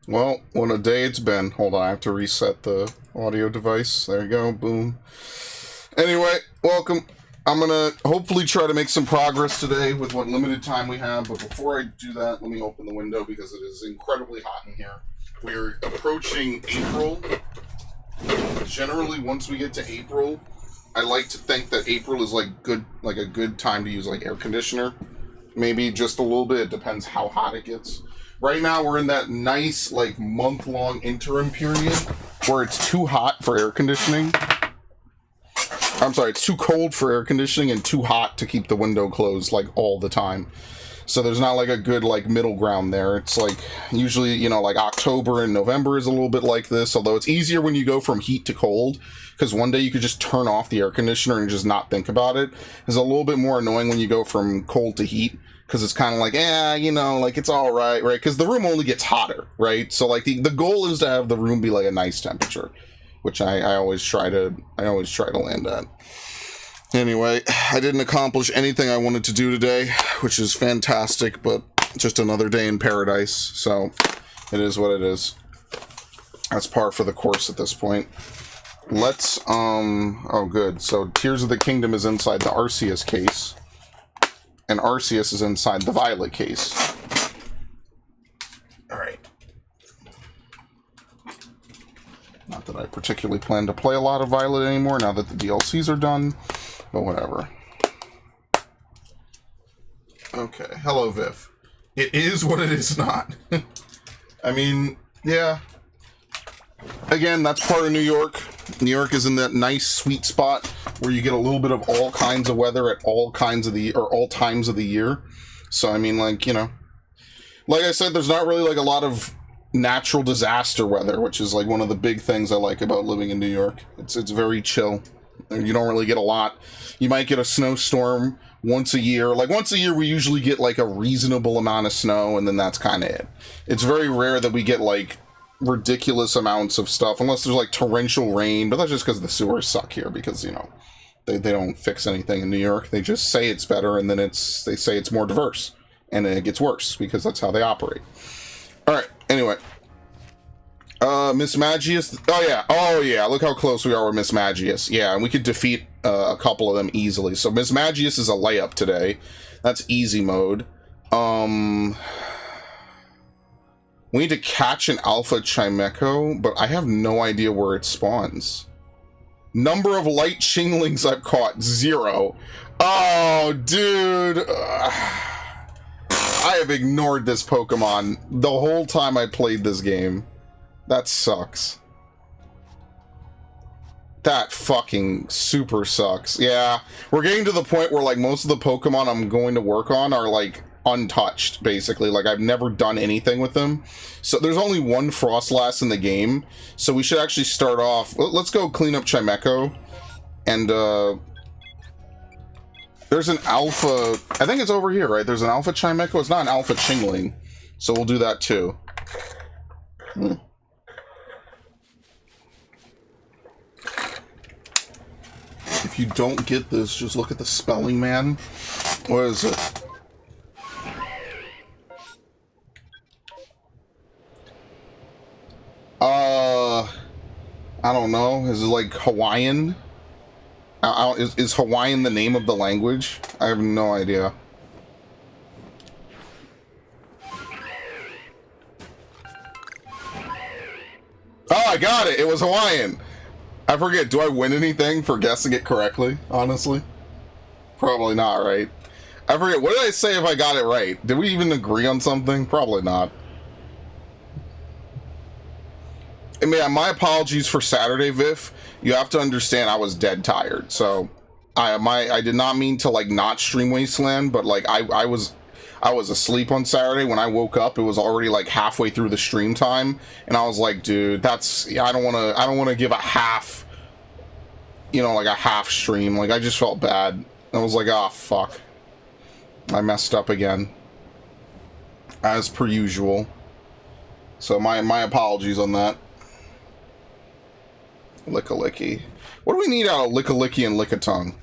Well, what a day it's been. Hold on, I have to reset the audio device. There you go, boom. Anyway, welcome. I'm gonna hopefully try to make some progress today with what limited time we have, but before I do that, let me open the window because it is incredibly hot in here. We're approaching April. Generally, once we get to April, I like to think that April is like a good time to use like air conditioner. Maybe just a little bit, it depends how hot it gets. Right now, we're in that nice, like, month-long interim period where it's too hot for air conditioning. I'm sorry, it's too cold for air conditioning and too hot to keep the window closed, like, all the time. So there's not, like, a good, like, middle ground there. It's, like, usually, you know, like, October and November is a little bit like this, although it's easier when you go from heat to cold, because one day you could just turn off the air conditioner and just not think about it. It's a little bit more annoying when you go from cold to heat, because it's kind of like, you know, like, it's all right, right? Because the room only gets hotter, right? So, like, the goal is to have the room be, like, a nice temperature, which I always try to land at. Anyway, I didn't accomplish anything I wanted to do today, which is fantastic, but just another day in paradise, so it is what it is. That's par for the course at this point. Let's, oh, good. So, Tears of the Kingdom is inside the Arceus case. And Arceus is inside the Violet case. Alright. Not that I particularly plan to play a lot of Violet anymore now that the DLCs are done, but whatever. Okay, hello Viv. It is what it is not. I mean, yeah. Again, that's part of New York. New York is in that nice sweet spot where you get a little bit of all kinds of weather at all times of the year. So I mean, like, you know, like I said, there's not really like a lot of natural disaster weather, which is like one of the big things I like about living in New York. It's very chill. You don't really get a lot. You might get a snowstorm once a year. Like once a year we usually get like a reasonable amount of snow, and then that's kind of it. It's very rare that we get like ridiculous amounts of stuff, unless there's like torrential rain, but that's just because the sewers suck here, because, you know, they don't fix anything in New York. They just say it's better, and then they say it's more diverse, and then it gets worse, because that's how they operate. Alright, anyway. Miss Magius, oh yeah, look how close we are with Miss Magius. Yeah, and we could defeat a couple of them easily. So Miss Magius is a layup today. That's easy mode. We need to catch an Alpha Chimecho, but I have no idea where it spawns. Number of light Chinglings I've caught, 0. Oh, dude. I have ignored this Pokemon the whole time I played this game. That sucks. That fucking super sucks. Yeah, we're getting to the point where, like, most of the Pokemon I'm going to work on are, like, untouched, basically. Like, I've never done anything with them. So there's only one Frostlass in the game, so we should actually start off. Let's go clean up Chimecho. And there's an alpha, I think it's over here, right? There's an alpha Chimecho. It's not an alpha Chingling, so we'll do that too. If you don't get this, just look at the spelling, man. What is it? I don't know. Is it like Hawaiian? Is Hawaiian the name of the language? I have no idea. Oh, I got it! It was Hawaiian! I forget, do I win anything for guessing it correctly, honestly? Probably not, right? I forget, what did I say if I got it right? Did we even agree on something? Probably not. I mean, my apologies for Saturday, Viv. You have to understand I was dead tired, so I did not mean to like not stream Wasteland, but like I was asleep on Saturday. When I woke up, it was already like halfway through the stream time, and I was like, dude, I don't want to give a half, you know, like a half stream. Like, I just felt bad. I was like, oh fuck, I messed up again, as per usual. So my apologies on that. Lickalicky. What do we need out of Lickalicky and Lickitung?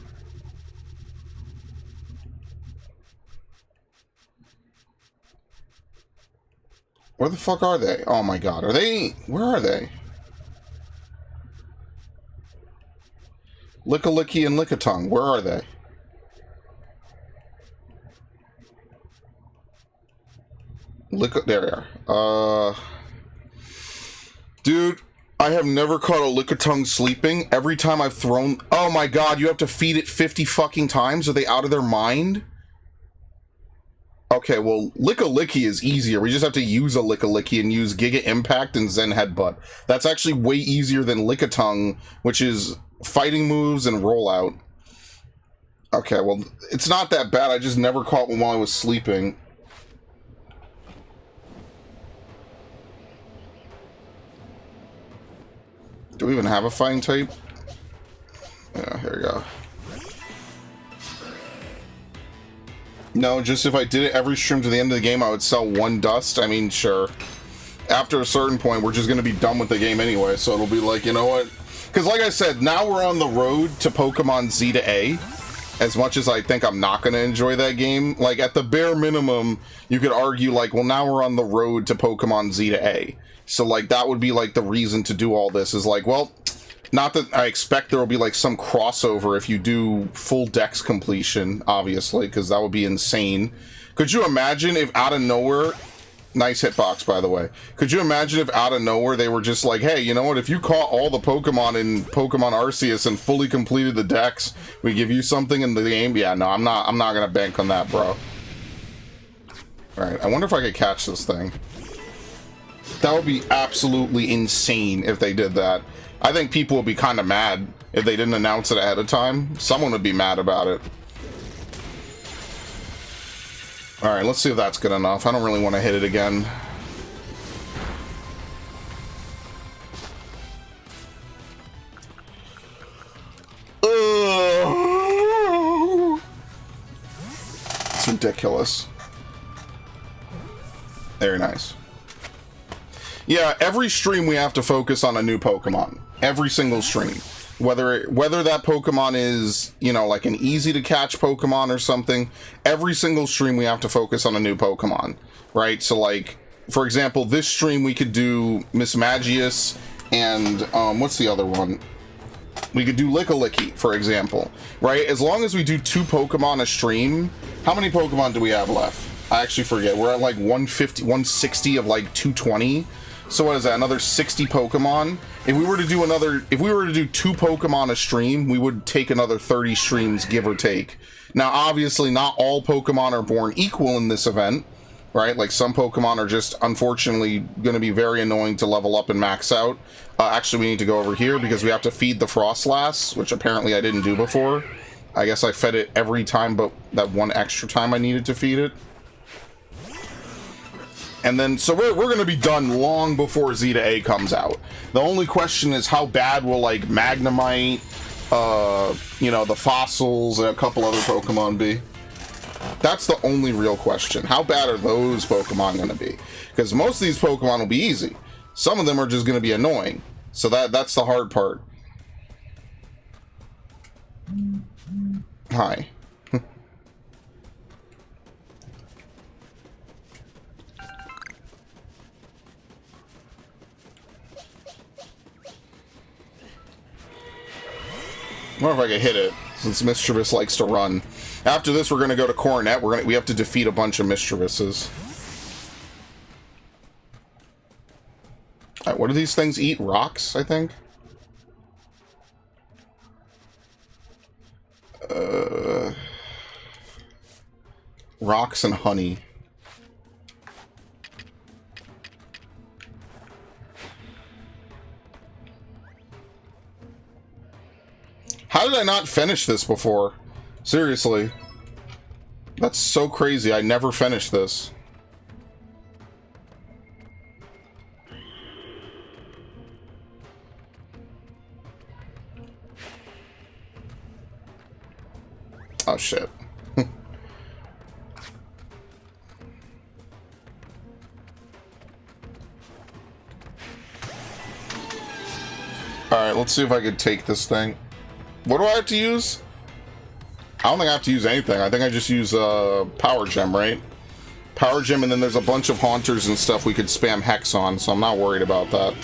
Where the fuck are they? Oh my god, are they... Where are they? Lickalicky and Lickitung, where are they? There they are. Dude, I have never caught a Lickitung sleeping. Every time I've thrown... Oh my god, you have to feed it 50 fucking times? Are they out of their mind? Okay, well, Lickalicky is easier. We just have to use a Lickalicky and use Giga Impact and Zen Headbutt. That's actually way easier than Lickitung, which is fighting moves and rollout. Okay, well, it's not that bad. I just never caught one while I was sleeping. Do we even have a fighting type? Yeah, here we go. No, just if I did it every stream to the end of the game, I would sell 1 dust. I mean, sure. After a certain point, we're just going to be done with the game anyway, so it'll be like, you know what? Because like I said, now we're on the road to Pokemon Z to A. As much as I think I'm not going to enjoy that game, like, at the bare minimum, you could argue, like, well, now we're on the road to Pokemon Z to A. So, like, that would be, like, the reason to do all this, is like, well... Not that I expect there will be, like, some crossover if you do full dex completion, obviously, because that would be insane. Could you imagine if out of nowhere... Nice hitbox, by the way. Could you imagine if out of nowhere they were just like, hey, you know what, if you caught all the Pokemon in Pokemon Arceus and fully completed the dex, we give you something in the game? Yeah, no, I'm not gonna bank on that, bro. Alright, I wonder if I could catch this thing. That would be absolutely insane if they did that. I think people would be kind of mad if they didn't announce it ahead of time. Someone would be mad about it. Alright, let's see if that's good enough. I don't really want to hit it again. It's ridiculous. Very nice. Yeah, every stream we have to focus on a new Pokemon. Every single stream. Whether that Pokemon is, you know, like an easy to catch Pokemon or something, every single stream we have to focus on a new Pokemon, right? So, like, for example, this stream we could do Mismagius and, what's the other one? We could do Lickalicky, for example, right? As long as we do 2 Pokemon a stream, how many Pokemon do we have left? I actually forget. We're at like 150, 160 of like 220. So what is that? Another 60 Pokemon? If we were to do 2 Pokemon a stream, we would take another 30 streams, give or take. Now, obviously, not all Pokemon are born equal in this event, right? Like, some Pokemon are just, unfortunately, going to be very annoying to level up and max out. Actually, we need to go over here because we have to feed the Frostlass, which apparently I didn't do before. I guess I fed it every time, but that one extra time I needed to feed it. And then, so we're going to be done long before Z to A comes out. The only question is how bad will, like, Magnemite, you know, the fossils, and a couple other Pokemon be? That's the only real question. How bad are those Pokemon going to be? Because most of these Pokemon will be easy. Some of them are just going to be annoying. So that's the hard part. Hi. I wonder if I can hit it, since Mischievous likes to run. After this, we're going to go to Coronet. We have to defeat a bunch of Mischieviouses. Alright, what do these things eat? Rocks, I think? Rocks and honey. How did I not finish this before? Seriously. That's so crazy. I never finished this. Oh, shit. Alright, let's see if I can take this thing. What do I have to use? I don't think I have to use anything. I think I just use Power Gem, right? Power Gem, and then there's a bunch of Haunters and stuff we could spam Hex on, so I'm not worried about that.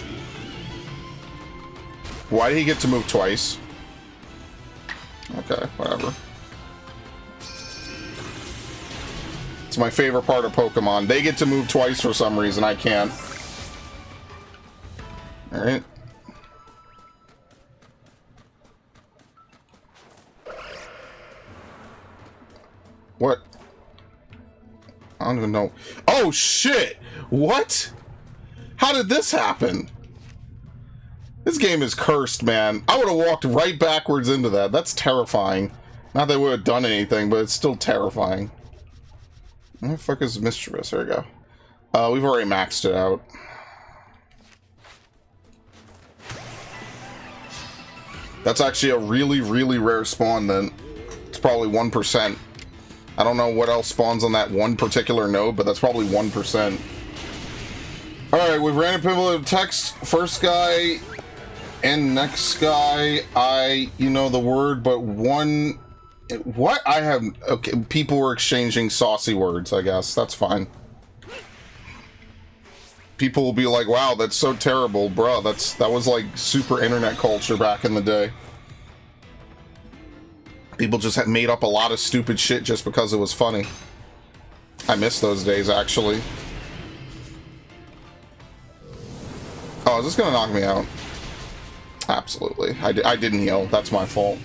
Why did he get to move twice? Okay, whatever. It's my favorite part of Pokemon. They get to move twice for some reason. I can't. Alright. What? I don't even know. Oh, shit! What? How did this happen? This game is cursed, man. I would have walked right backwards into that. That's terrifying. Not that I would have done anything, but it's still terrifying. Where the fuck is Mischievous? There we go. We've already maxed it out. That's actually a really, really rare spawn then. It's probably 1%. I don't know what else spawns on that one particular node, but that's probably 1%. Alright, we've ran into people in text. First guy and next guy, you know the word, but one... What? I have... Okay, people were exchanging saucy words, I guess. That's fine. People will be like, wow, that's so terrible, bruh. That was like super internet culture back in the day. People just had made up a lot of stupid shit just because it was funny. I miss those days, actually. Oh, is this gonna knock me out? Absolutely. I didn't heal. That's my fault.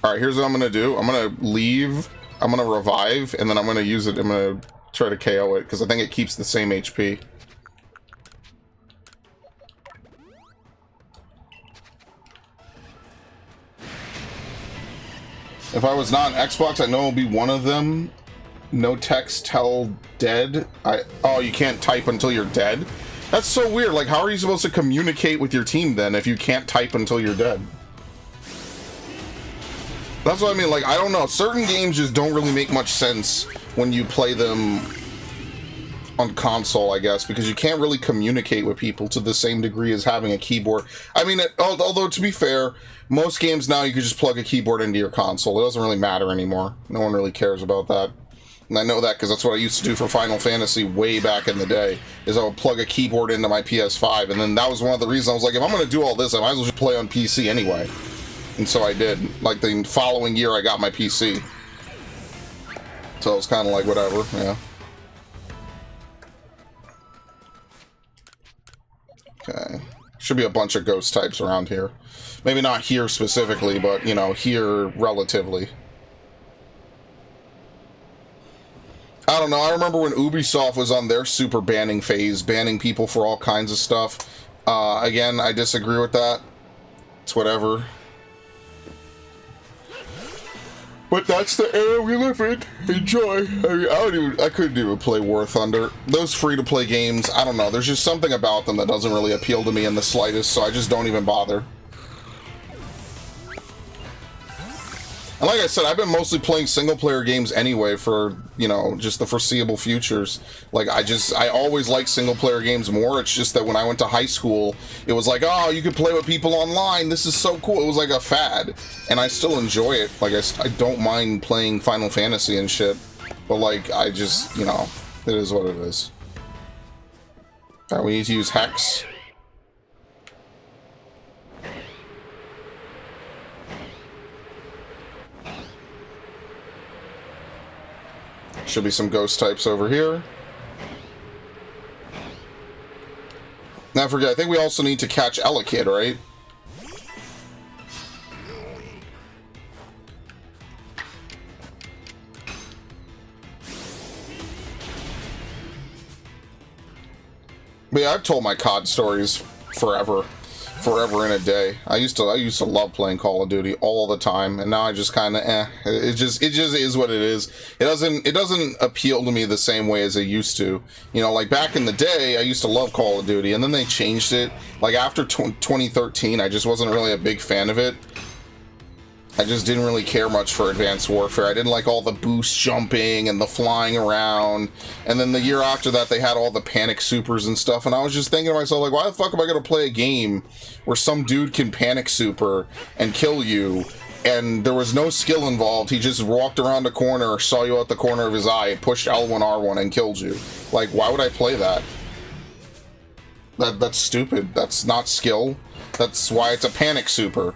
Alright, here's what I'm gonna do. I'm gonna leave. I'm gonna revive, and then I'm gonna use it. I'm gonna try to KO it, because I think it keeps the same HP. If I was not on Xbox, I know it'll be one of them. No text till dead. Oh, you can't type until you're dead? That's so weird. Like, how are you supposed to communicate with your team then if you can't type until you're dead? That's what I mean. Like, I don't know. Certain games just don't really make much sense when you play them on console, I guess, because you can't really communicate with people to the same degree as having a keyboard. I mean, although to be fair, most games now you can just plug a keyboard into your console. It doesn't really matter anymore. No one really cares about that. And I know that because that's what I used to do for Final Fantasy way back in the day, is I would plug a keyboard into my PS5, and then that was one of the reasons I was like, if I'm going to do all this, I might as well just play on PC anyway. And so I did. Like, the following year, I got my PC. So it was kind of like, whatever, yeah. Okay. Should be a bunch of ghost types around here. Maybe not here specifically, but, you know, here relatively. I don't know. I remember when Ubisoft was on their super banning phase, banning people for all kinds of stuff. Again, I disagree with that. It's whatever. But that's the era we live in. Enjoy. I couldn't even play War Thunder. Those free-to-play games, I don't know. There's just something about them that doesn't really appeal to me in the slightest, so I just don't even bother. And like I said, I've been mostly playing single-player games anyway for, you know, just the foreseeable futures. Like, I always liked single-player games more. It's just that when I went to high school, it was like, oh, you can play with people online. This is so cool. It was like a fad. And I still enjoy it. Like, I don't mind playing Final Fantasy and shit. But, like, I just, you know, it is what it is. Alright, we need to use Hex. Should be some ghost types over here. Now, I forget, I think we also need to catch Elekid, right? But yeah, I've told my COD stories forever and a day. I used to love playing Call of Duty all the time, and now I just kind of it just is what it is. It doesn't appeal to me the same way as it used to. You know, like back in the day, I used to love Call of Duty, and then they changed it. Like after 2013, I just wasn't really a big fan of it. I just didn't really care much for Advanced Warfare. I didn't like all the boost jumping and the flying around. And then the year after that, they had all the panic supers and stuff. And I was just thinking to myself, like, why the fuck am I going to play a game where some dude can panic super and kill you? And there was no skill involved. He just walked around the corner, saw you out the corner of his eye, pushed L1, R1, and killed you. Like, why would I play that? That's stupid. That's not skill. That's why it's a panic super.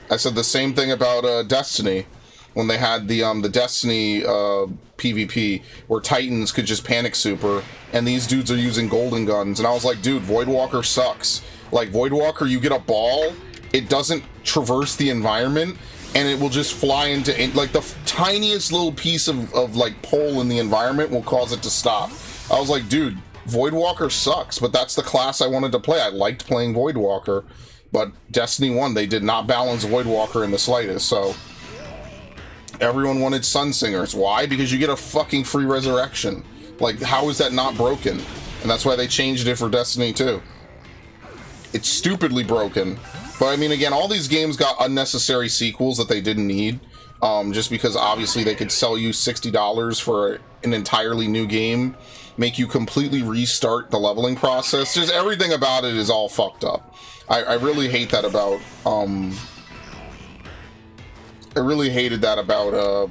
I said the same thing about Destiny, when they had the Destiny PvP, where Titans could just panic super, and these dudes are using golden guns, and I was like, dude, Voidwalker sucks. Like, Voidwalker, you get a ball, it doesn't traverse the environment, and it will just fly into, like, the tiniest little piece of like, pole in the environment will cause it to stop. I was like, dude, Voidwalker sucks, but that's the class I wanted to play. I liked playing Voidwalker. But Destiny 1, they did not balance Voidwalker in the slightest, so everyone wanted Sunsingers. Why? Because you get a fucking free resurrection. Like, how is that not broken? And that's why they changed it for Destiny 2. It's stupidly broken. But I mean, again, all these games got unnecessary sequels that they didn't need. Just because obviously they could sell you $60 for an entirely new game, make you completely restart the leveling process. Just everything about it is all fucked up. I really hate that about, I really hated that about,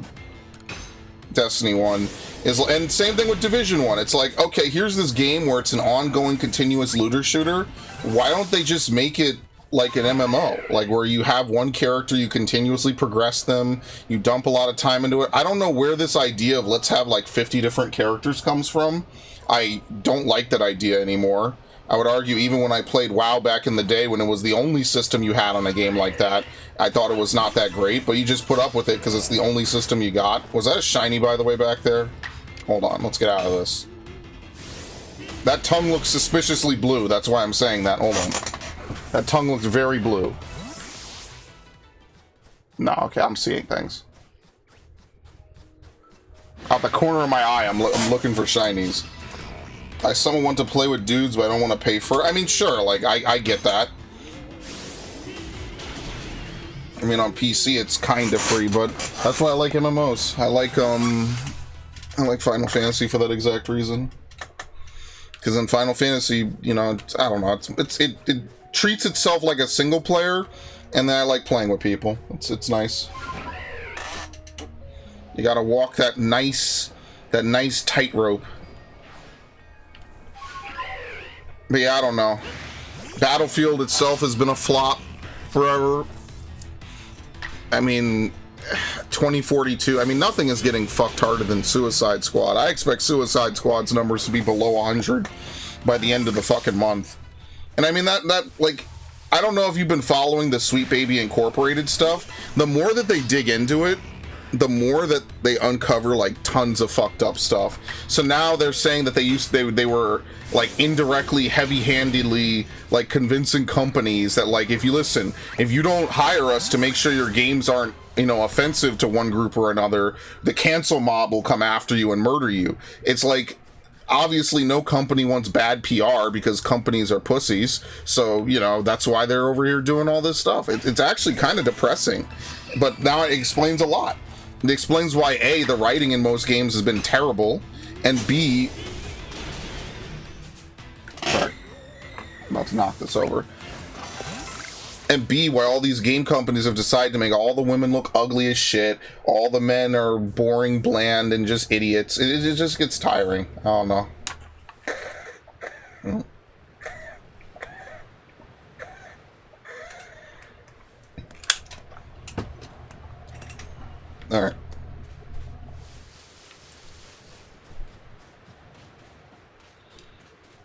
Destiny 1. And same thing with Division 1. It's like, okay, here's this game where it's an ongoing, continuous looter shooter. Why don't they just make it like an MMO? Like, where you have one character, you continuously progress them, you dump a lot of time into it. I don't know where this idea of let's have, like, 50 different characters comes from. I don't like that idea anymore. I would argue even when I played WoW back in the day, when it was the only system you had on a game like that, I thought it was not that great, but you just put up with it because it's the only system you got. Was that a shiny, by the way, back there? Hold on, let's get out of this. That tongue looks suspiciously blue, that's why I'm saying that. Hold on. That tongue looks very blue. No, okay, I'm seeing things. Out the corner of my eye, I'm looking for shinies. I someone want to play with dudes, but I don't want to pay for it. I mean, sure, like, I get that. I mean, on PC, it's kind of free, but that's why I like MMOs. I like Final Fantasy for that exact reason. Because in Final Fantasy, you know, I don't know, it treats itself like a single player, and then I like playing with people. It's nice. You gotta walk that nice tightrope. But yeah, I don't know. Battlefield itself has been a flop forever. I mean, 2042, I mean, nothing is getting fucked harder than Suicide Squad. I expect Suicide Squad's numbers to be below 100 by the end of the fucking month. And I mean, that like, I don't know if you've been following the Sweet Baby Incorporated stuff. The more that they dig into it, the more that they uncover, like, tons of fucked up stuff. So now they're saying that they were, like, indirectly, heavy-handedly, like, convincing companies that, like, if you don't hire us to make sure your games aren't, you know, offensive to one group or another, the cancel mob will come after you and murder you. It's like, obviously no company wants bad PR because companies are pussies. So, you know, that's why they're over here doing all this stuff. It's actually kind of depressing. But now it explains a lot. It explains why, A, the writing in most games has been terrible, and B... Sorry. I'm about to knock this over. And B, why all these game companies have decided to make all the women look ugly as shit, all the men are boring, bland, and just idiots. It just gets tiring. I don't know. Alright.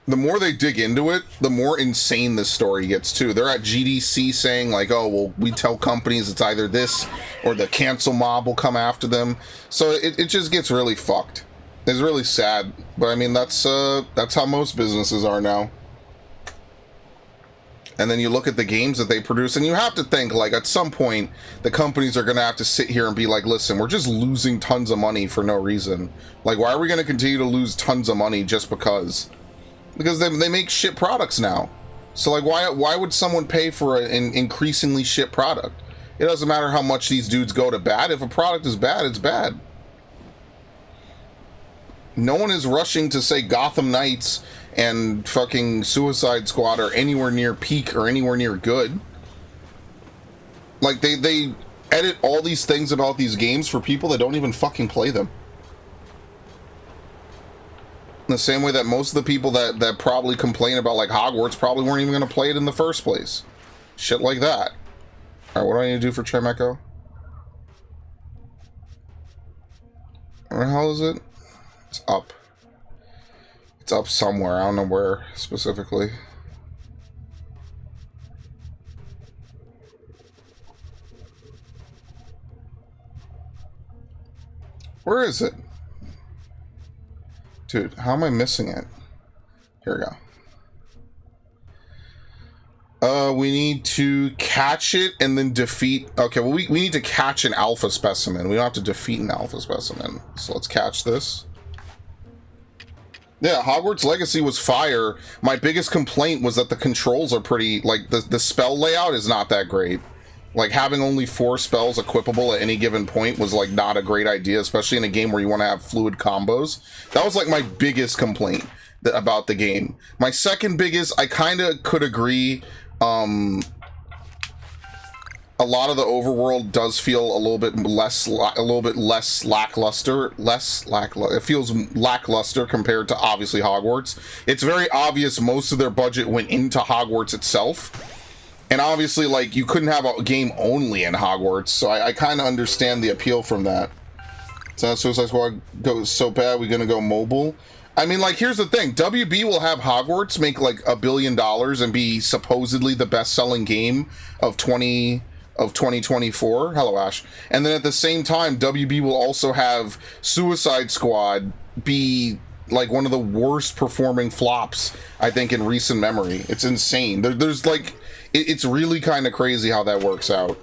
The more they dig into it, the more insane this story gets too. They're at GDC saying, like, oh, well, we tell companies it's either this or the cancel mob will come after them. So it just gets really fucked. It's really sad. But I mean, that's how most businesses are now. And then you look at the games that they produce, and you have to think, like, at some point, the companies are going to have to sit here and be like, listen, we're just losing tons of money for no reason. Like, why are we going to continue to lose tons of money just because? Because they make shit products now. So, like, why would someone pay for an increasingly shit product? It doesn't matter how much these dudes go to bat. If a product is bad, it's bad. No one is rushing to say Gotham Knights and fucking Suicide Squad are anywhere near peak or anywhere near good. Like, they edit all these things about these games for people that don't even fucking play them. In the same way that most of the people that probably complain about, like, Hogwarts probably weren't even going to play it in the first place. Shit like that. Alright, what do I need to do for Chimeco? Where the hell is it? It's up. It's up somewhere. I don't know where specifically. Where is it? Dude, how am I missing it? Here we go. We need to catch it and then defeat... Okay, well, we need to catch an alpha specimen. We don't have to defeat an alpha specimen. So let's catch this. Yeah, Hogwarts Legacy was fire. My biggest complaint was that the controls are pretty... Like, the spell layout is not that great. Like, having only 4 spells equipable at any given point was, like, not a great idea, especially in a game where you want to have fluid combos. That was, like, my biggest complaint about the game. My second biggest, I kind of could agree... a lot of the overworld does feel a little bit less lackluster. It feels lackluster compared to obviously Hogwarts. It's very obvious most of their budget went into Hogwarts itself. And obviously, like, you couldn't have a game only in Hogwarts, so I kind of understand the appeal from that. So Suicide Squad goes so bad, we're gonna go mobile. I mean, like, here's the thing. WB will have Hogwarts make, like, $1 billion and be supposedly the best-selling game of 2024. Hello, Ash. And then at the same time, WB will also have Suicide Squad be, like, one of the worst-performing flops, I think, in recent memory. It's insane. There's, like... It's really kind of crazy how that works out.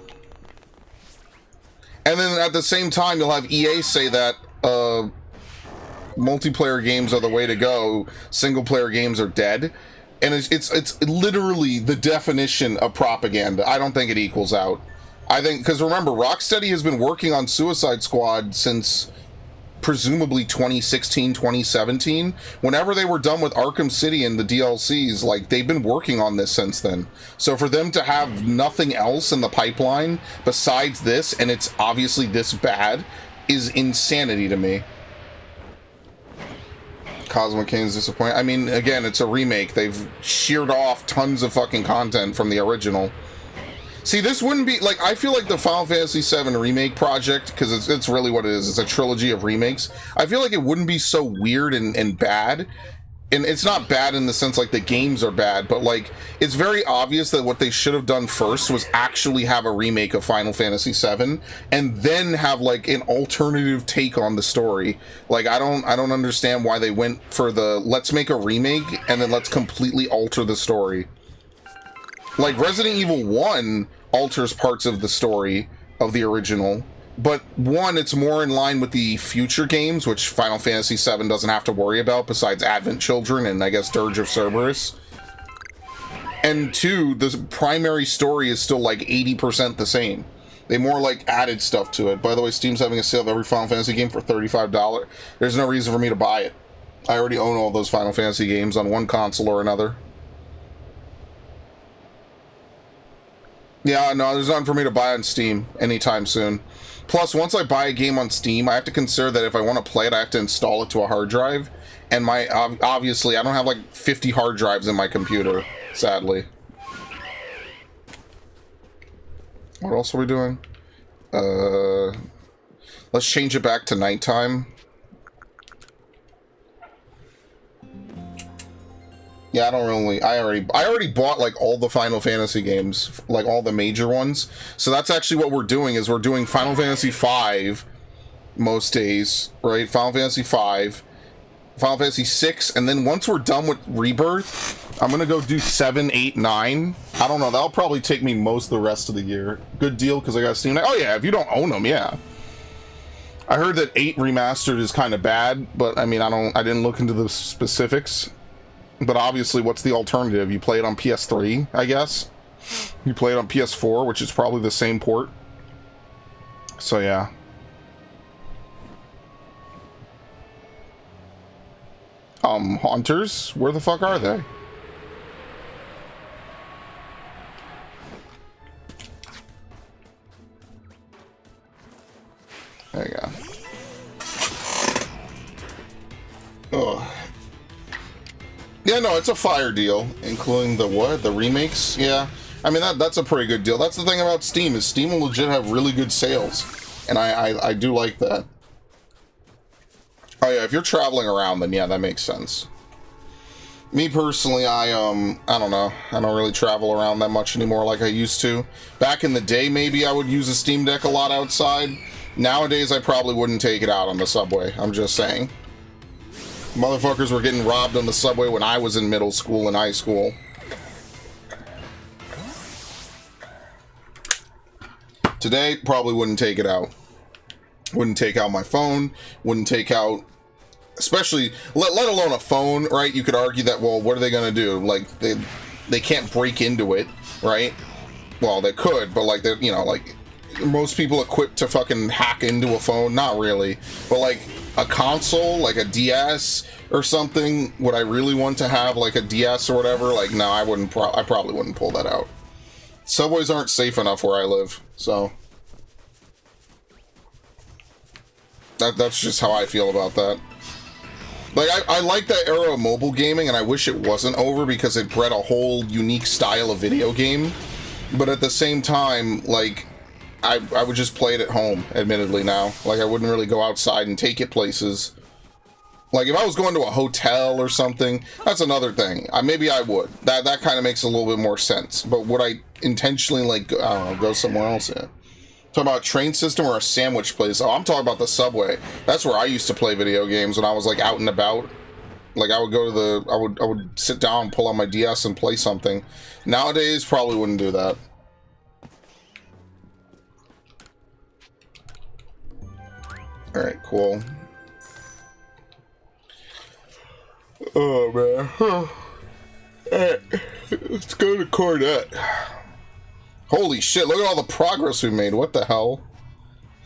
And then at the same time, you'll have EA say that, multiplayer games are the way to go, single-player games are dead, and it's literally the definition of propaganda. I don't think it equals out. I think, because remember, Rocksteady has been working on Suicide Squad since presumably 2016, 2017. Whenever they were done with Arkham City and the DLCs, like, they've been working on this since then. So for them to have nothing else in the pipeline besides this, and it's obviously this bad, is insanity to me. Cosmo Kane's disappointing. I mean, again, it's a remake. They've sheared off tons of fucking content from the original. See, this wouldn't be... Like, I feel like the Final Fantasy VII remake project, because it's really what it is. It's a trilogy of remakes. I feel like it wouldn't be so weird and bad. And it's not bad in the sense, like, the games are bad, but, like, it's very obvious that what they should have done first was actually have a remake of Final Fantasy VII, and then have, like, an alternative take on the story. Like, I don't understand why they went for the, let's make a remake, and then let's completely alter the story. Like, Resident Evil 1 alters parts of the story of the original, but 1, it's more in line with the future games, which Final Fantasy VII doesn't have to worry about, besides Advent Children and, I guess, Dirge of Cerberus. And 2, the primary story is still, like, 80% the same. They more, like, added stuff to it. By the way, Steam's having a sale of every Final Fantasy game for $35. There's no reason for me to buy it. I already own all those Final Fantasy games on one console or another. Yeah, no, there's nothing for me to buy on Steam anytime soon. Plus, once I buy a game on Steam, I have to consider that if I want to play it, I have to install it to a hard drive. And obviously, I don't have like 50 hard drives in my computer, sadly. What else are we doing? Let's change it back to nighttime. Yeah, I don't really... I already bought, like, all the Final Fantasy games, like, all the major ones. So that's actually what we're doing, is we're doing Final Fantasy V most days, right? Final Fantasy V, Final Fantasy VI, and then once we're done with Rebirth, I'm gonna go do 7, 8, 9. I don't know, that'll probably take me most of the rest of the year. Good deal, because I got Steam. Oh yeah, if you don't own them, yeah. I heard that 8 Remastered is kind of bad, but, I mean, I didn't look into the specifics. But obviously, what's the alternative? You play it on PS3, I guess? You play it on PS4, which is probably the same port. So yeah. Haunters? Where the fuck are they? There you go. Ugh. Yeah, no, it's a fire deal, including the what? The remakes? Yeah. I mean, that's a pretty good deal. That's the thing about Steam, is Steam will legit have really good sales. And I do like that. Oh yeah, if you're traveling around, then yeah, that makes sense. Me personally, I don't know. I don't really travel around that much anymore like I used to. Back in the day, maybe I would use a Steam Deck a lot outside. Nowadays, I probably wouldn't take it out on the subway. I'm just saying. Motherfuckers were getting robbed on the subway when I was in middle school and high school. Today, probably wouldn't take it out. Wouldn't take out my phone. Wouldn't take out... Especially, let alone a phone, right? You could argue that, well, what are they going to do? Like, they can't break into it, right? Well, they could, but, like, you know, like, most people equipped to fucking hack into a phone? Not really. But, like, a console, like a DS or something, would I really want to have, like, a DS or whatever? Like, no, I wouldn't. I probably wouldn't pull that out. Subways aren't safe enough where I live, so... That's just how I feel about that. Like, I like that era of mobile gaming, and I wish it wasn't over because it bred a whole unique style of video game. But at the same time, like, I would just play it at home, admittedly, now. Like, I wouldn't really go outside and take it places. Like, if I was going to a hotel or something, that's another thing. Maybe I would. That kind of makes a little bit more sense. But would I intentionally, like, I don't know, go somewhere else? Yeah. Talking about a train system or a sandwich place? Oh, I'm talking about the subway. That's where I used to play video games when I was, like, out and about. Like, I would go to the... I would sit down, pull out my DS, and play something. Nowadays, probably wouldn't do that. Alright, cool. Oh, man. Alright, let's go to Cornet. Holy shit, look at all the progress we made. What the hell?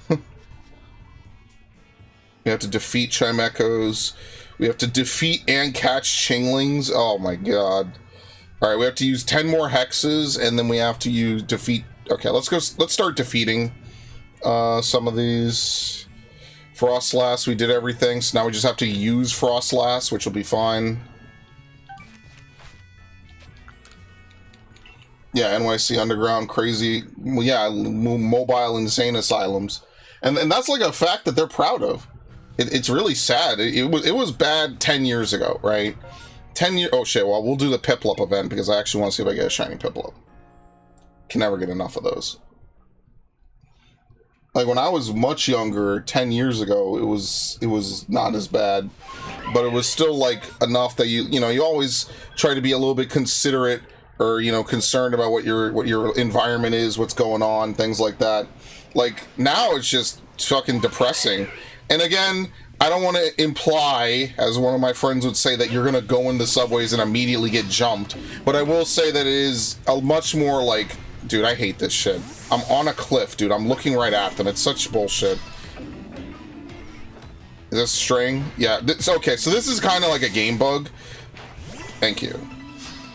We have to defeat Chimechos. We have to defeat and catch Chinglings. Oh my god. Alright, we have to use 10 more hexes, and then we have to defeat... Okay, let's start defeating some of these. Frostlass, we did everything, so now we just have to use Frostlass, which will be fine. Yeah, NYC Underground, crazy, yeah, mobile insane asylums. And that's like a fact that they're proud of. It's really sad. It was bad 10 years ago, right? 10 years, oh shit, well, we'll do the Piplup event because I actually want to see if I get a shiny Piplup. Can never get enough of those. Like, when I was much younger, 10 years ago, it was not as bad. But it was still, like, enough that you know, you always try to be a little bit considerate or, you know, concerned about what your environment is, what's going on, things like that. Like, now it's just fucking depressing. And again, I don't want to imply, as one of my friends would say, that you're going to go in the subways and immediately get jumped. But I will say that it is a much more like, dude, I hate this shit. I'm on a cliff, dude. I'm looking right at them. It's such bullshit. Is this string? Yeah. Okay, so this is kind of like a game bug. Thank you.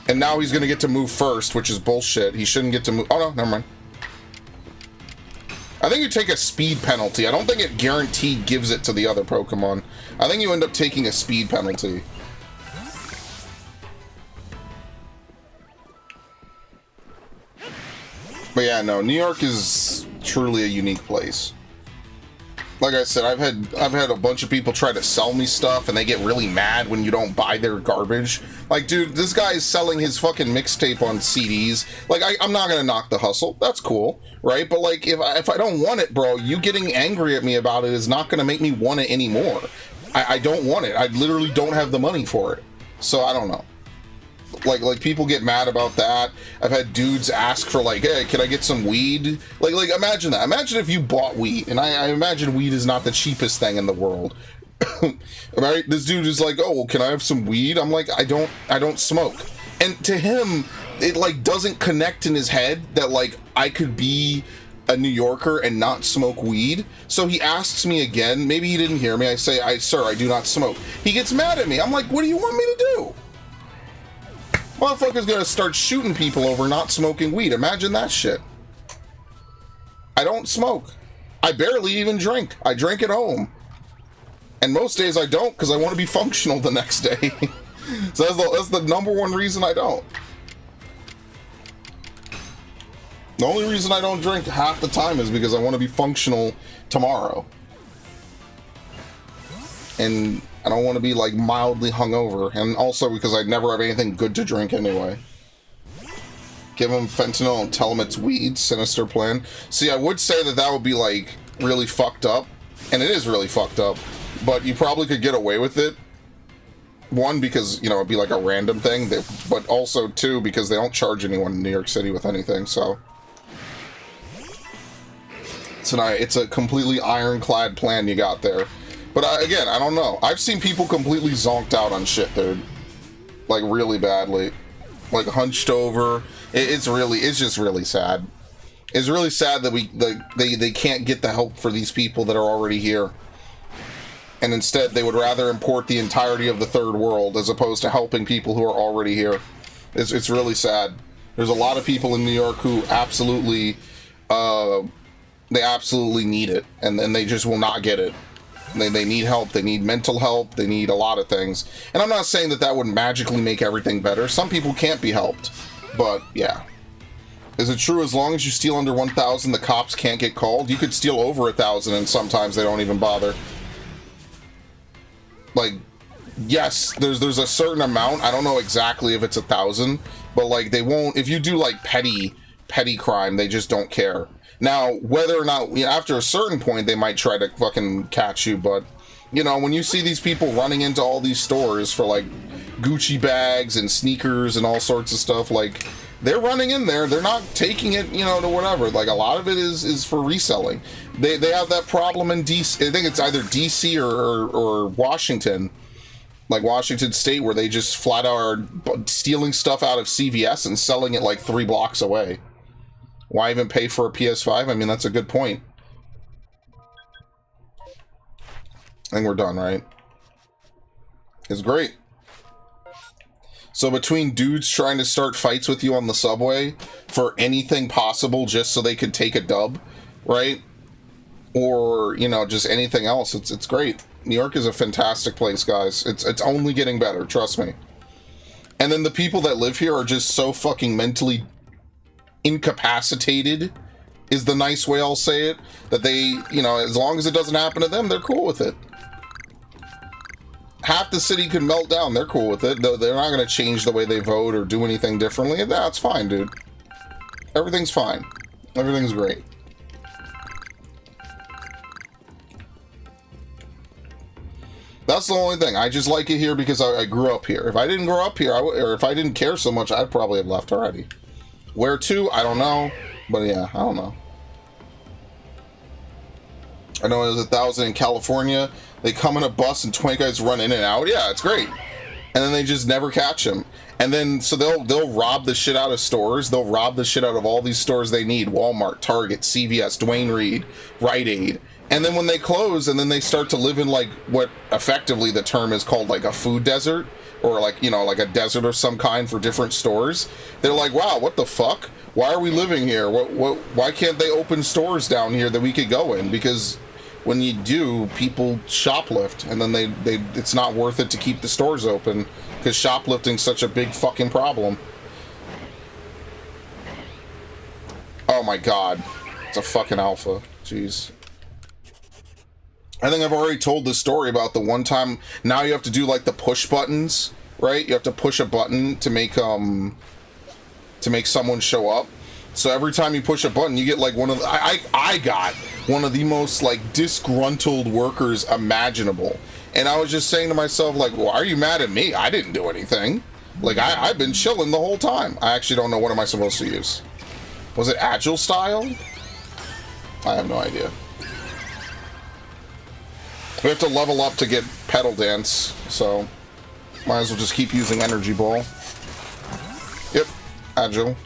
And now he's going to get to move first, which is bullshit. He shouldn't get to move... Oh, no, never mind. I think you take a speed penalty. I don't think it guaranteed gives it to the other Pokemon. I think you end up taking a speed penalty. But yeah, no, New York is truly a unique place. Like I said, I've had a bunch of people try to sell me stuff, and they get really mad when you don't buy their garbage. Like, dude, this guy is selling his fucking mixtape on CDs. Like, I'm not gonna knock the hustle. That's cool, right? But like, if I don't want it, bro, you getting angry at me about it is not gonna make me want it anymore. I don't want it. I literally don't have the money for it. So I don't know. Like people get mad about that. I've had dudes ask for like, hey, can I get some weed? Like imagine that. Imagine if you bought weed, and I imagine weed is not the cheapest thing in the world. Right? This dude is like, oh, well, can I have some weed? I'm like, I don't smoke. And to him, it like doesn't connect in his head that like I could be a New Yorker and not smoke weed. So he asks me again. Maybe he didn't hear me. I say, sir, I do not smoke. He gets mad at me. I'm like, what do you want me to do? Motherfucker's gonna start shooting people over not smoking weed. Imagine that shit. I don't smoke. I barely even drink. I drink at home. And most days I don't because I want to be functional the next day. So that's the number one reason I don't. The only reason I don't drink half the time is because I want to be functional tomorrow. And I don't want to be like mildly hungover, and also because I never have anything good to drink anyway. Give them fentanyl and tell them it's weed. Sinister plan. See, I would say that would be like really fucked up, and it is really fucked up. But you probably could get away with it. One, because you know it'd be like a random thing, but also two, because they don't charge anyone in New York City with anything. So it's a completely ironclad plan you got there. But again, I don't know. I've seen people completely zonked out on shit, dude. Like, really badly. Like, hunched over. It's just really sad. It's really sad that they can't get the help for these people that are already here. And instead, they would rather import the entirety of the third world as opposed to helping people who are already here. It's really sad. There's a lot of people in New York who absolutely, they absolutely need it. And they just will not get it. They need help. They need mental help. They need a lot of things. And I'm not saying that would magically make everything better. Some people can't be helped. But, yeah. Is it true as long as you steal under 1,000, the cops can't get called? You could steal over 1,000 and sometimes they don't even bother. Like, yes, there's a certain amount. I don't know exactly if it's 1,000. But, like, they won't... If you do, like, petty crime, they just don't care. Now, whether or not, you know, after a certain point, they might try to fucking catch you, but, you know, when you see these people running into all these stores for, like, Gucci bags and sneakers and all sorts of stuff, like, they're running in there, they're not taking it, you know, to whatever. Like, a lot of it is for reselling. They have that problem in DC, I think it's either DC or Washington, like Washington State, where they just flat out are stealing stuff out of CVS and selling it, like, 3 blocks away. Why even pay for a PS5? I mean, that's a good point. I think we're done, right? It's great. So between dudes trying to start fights with you on the subway for anything possible just so they could take a dub, right? Or, you know, just anything else, it's great. New York is a fantastic place, guys. It's only getting better, trust me. And then the people that live here are just so fucking mentally incapacitated, is the nice way I'll say it, that they, you know, as long as it doesn't happen to them, they're cool with it. Half the city could melt down, they're cool with it. They're not going to change the way they vote or do anything differently. That's fine, dude. Everything's fine. Everything's great. That's the only thing. I just like it here because I grew up here. If I didn't grow up here, or if I didn't care so much, I'd probably have left already. Where to? I don't know. But yeah, I don't know. I know there's 1,000 in California. They come in a bus and 20 guys run in and out. Yeah, it's great. And then they just never catch them. And then, so they'll rob the shit out of stores. They'll rob the shit out of all these stores they need. Walmart, Target, CVS, Duane Reade, Rite Aid. And then when they close and then they start to live in like what effectively the term is called like a food desert, or like, you know, like a desert of some kind for different stores. They're like, wow, what the fuck? Why are we living here? Why can't they open stores down here that we could go in? Because when you do, people shoplift, and then it's not worth it to keep the stores open because shoplifting's such a big fucking problem. Oh my god. It's a fucking alpha. Jeez. I think I've already told this story about the one time. Now you have to do like the push buttons, right? You have to push a button to make someone show up. So every time you push a button, you get like one of the, I got one of the most like disgruntled workers imaginable. And I was just saying to myself, like, why are you mad at me? I didn't do anything. Like, I've been chilling the whole time. I actually don't know, what am I supposed to use? Was it agile style? I have no idea. We have to level up to get pedal dance, so might as well just keep using energy ball. Yep, agile.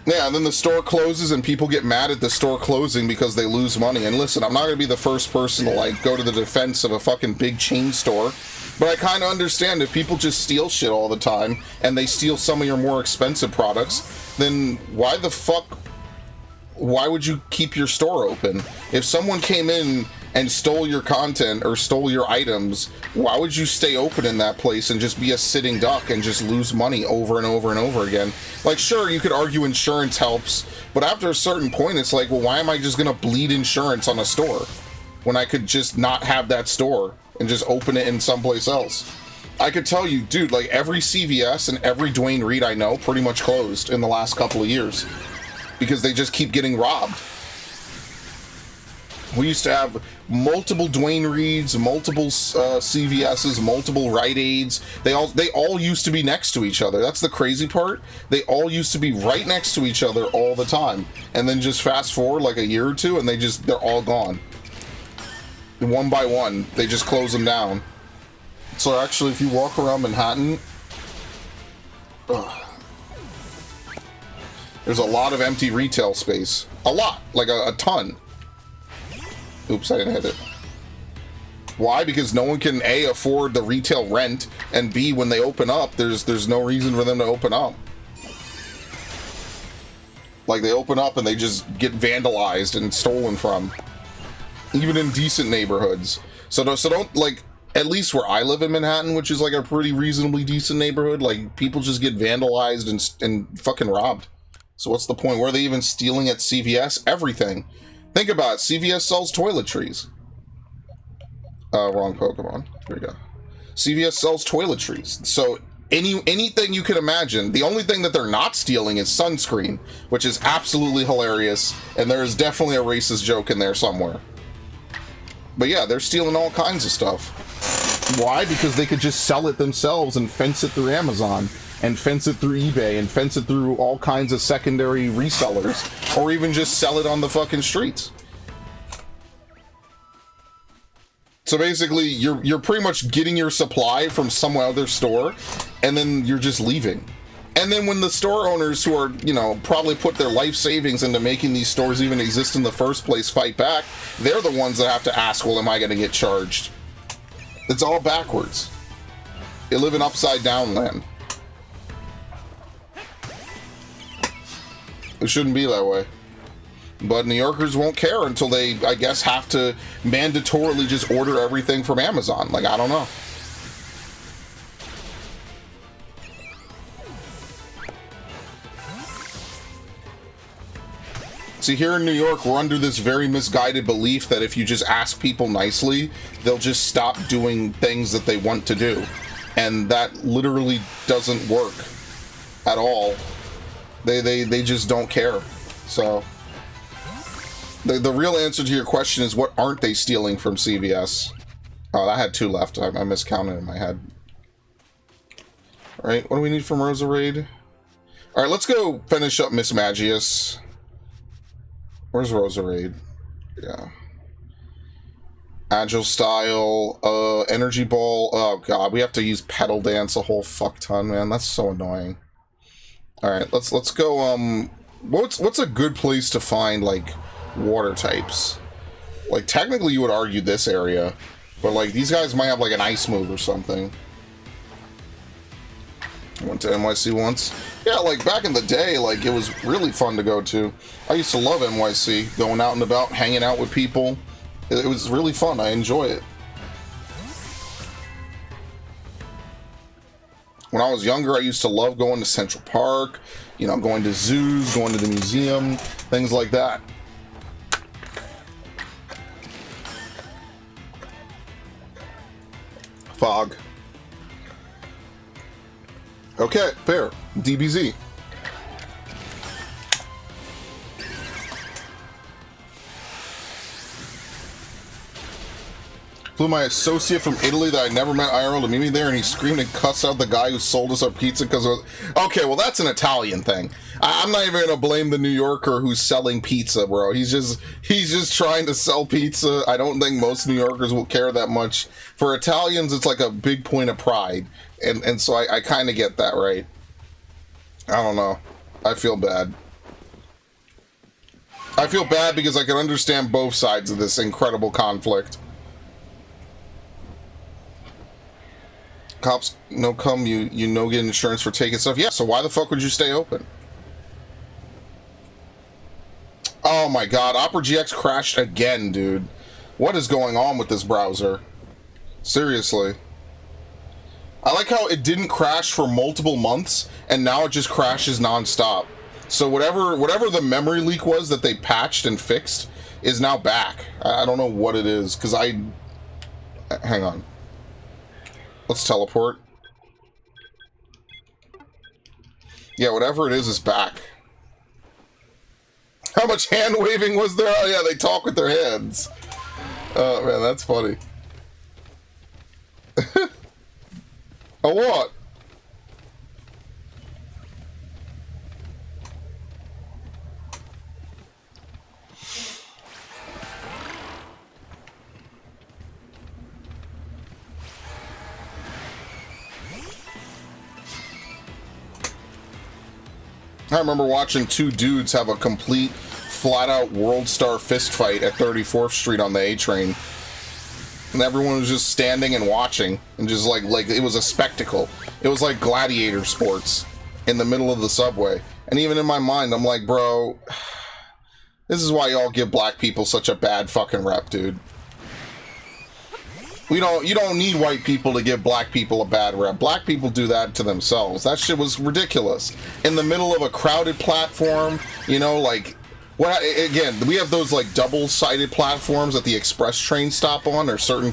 Yeah, and then the store closes and people get mad at the store closing because they lose money. And listen, I'm not going to be the first person to, like, go to the defense of a fucking big chain store, but I kind of understand if people just steal shit all the time and they steal some of your more expensive products, then why would you keep your store open? If someone came in and stole your content or stole your items, why would you stay open in that place and just be a sitting duck and just lose money over and over and over again? Like, sure, you could argue insurance helps, but after a certain point, it's like, well, why am I just gonna bleed insurance on a store when I could just not have that store and just open it in someplace else? I could tell you, dude, like, every CVS and every Dwayne Reed I know pretty much closed in the last couple of years because they just keep getting robbed. We used to have multiple Dwayne Reeds, multiple CVS's, multiple Rite Aids. They all used to be next to each other. That's the crazy part. They all used to be right next to each other all the time. And then just fast forward like a year or two, and they're all gone. One by one, they just close them down. So actually, if you walk around Manhattan, there's a lot of empty retail space. A lot, like a ton. Oops, I didn't hit it. Why? Because no one can A, afford the retail rent, and B, when they open up, there's no reason for them to open up. Like, they open up and they just get vandalized and stolen from. Even in decent neighborhoods. So don't, like, at least where I live in Manhattan, which is like a pretty reasonably decent neighborhood, like, people just get vandalized and fucking robbed. So what's the point? Where are they even stealing at CVS? Everything. Think about it. CVS sells toiletries. Wrong Pokemon. Here we go. CVS sells toiletries. So anything you can imagine. The only thing that they're not stealing is sunscreen, which is absolutely hilarious. And there is definitely a racist joke in there somewhere. But yeah, they're stealing all kinds of stuff. Why? Because they could just sell it themselves and fence it through Amazon. And fence it through eBay, and fence it through all kinds of secondary resellers, or even just sell it on the fucking streets. So basically, you're pretty much getting your supply from some other store, and then you're just leaving. And then when the store owners who are, you know, probably put their life savings into making these stores even exist in the first place fight back, they're the ones that have to ask, well, am I going to get charged? It's all backwards. You live in upside down land. It shouldn't be that way. But New Yorkers won't care until they, I guess, have to mandatorily just order everything from Amazon. Like, I don't know. See, here in New York, we're under this very misguided belief that if you just ask people nicely, they'll just stop doing things that they want to do. And that literally doesn't work at all. They just don't care. So the real answer to your question is, what aren't they stealing from CVS? Oh, I had two left. I miscounted in my head. All right, what do we need from Roserade? All right, let's go finish up Miss Magius. Where's Roserade? Yeah. Agile Style, Energy Ball. Oh god, we have to use Petal Dance a whole fuck ton, man. That's so annoying. All right, let's go. What's a good place to find like water types? Like, technically, you would argue this area, but like these guys might have like an ice move or something. I went to NYC once. Yeah, like back in the day, like it was really fun to go to. I used to love NYC, going out and about, hanging out with people. It was really fun. I enjoy it. When I was younger, I used to love going to Central Park, you know, going to zoos, going to the museum, things like that. Fog. Okay, fair. DBZ. Flew my associate from Italy that I never met IRL to meet me there, and he screamed and cussed out the guy who sold us our pizza because it was... Okay, well, that's an Italian thing. I'm not even going to blame the New Yorker who's selling pizza, bro. He's just trying to sell pizza. I don't think most New Yorkers will care that much. For Italians, it's like a big point of pride. And so I kind of get that, right? I don't know. I feel bad. I feel bad because I can understand both sides of this incredible conflict. Cops no come, you no get insurance for taking stuff. Yeah, so why the fuck would you stay open? Oh my god, Opera GX crashed again, dude. What is going on with this browser? Seriously. I like how it didn't crash for multiple months, and now it just crashes nonstop. So whatever the memory leak was that they patched and fixed is now back. I don't know what it is, because hang on. Let's teleport. Yeah, whatever it is back. How much hand waving was there? Oh yeah, they talk with their hands. Oh man, that's funny. A what? I remember watching two dudes have a complete, flat-out World Star fist fight at 34th Street on the A train. And everyone was just standing and watching, and just like it was a spectacle. It was like gladiator sports in the middle of the subway. And even in my mind, I'm like, bro, this is why y'all give black people such a bad fucking rep, dude. You don't need white people to give black people a bad rep. Black people do that to themselves. That shit was ridiculous. In the middle of a crowded platform, you know, like, what, again, we have those like double-sided platforms that the express trains stop on, or certain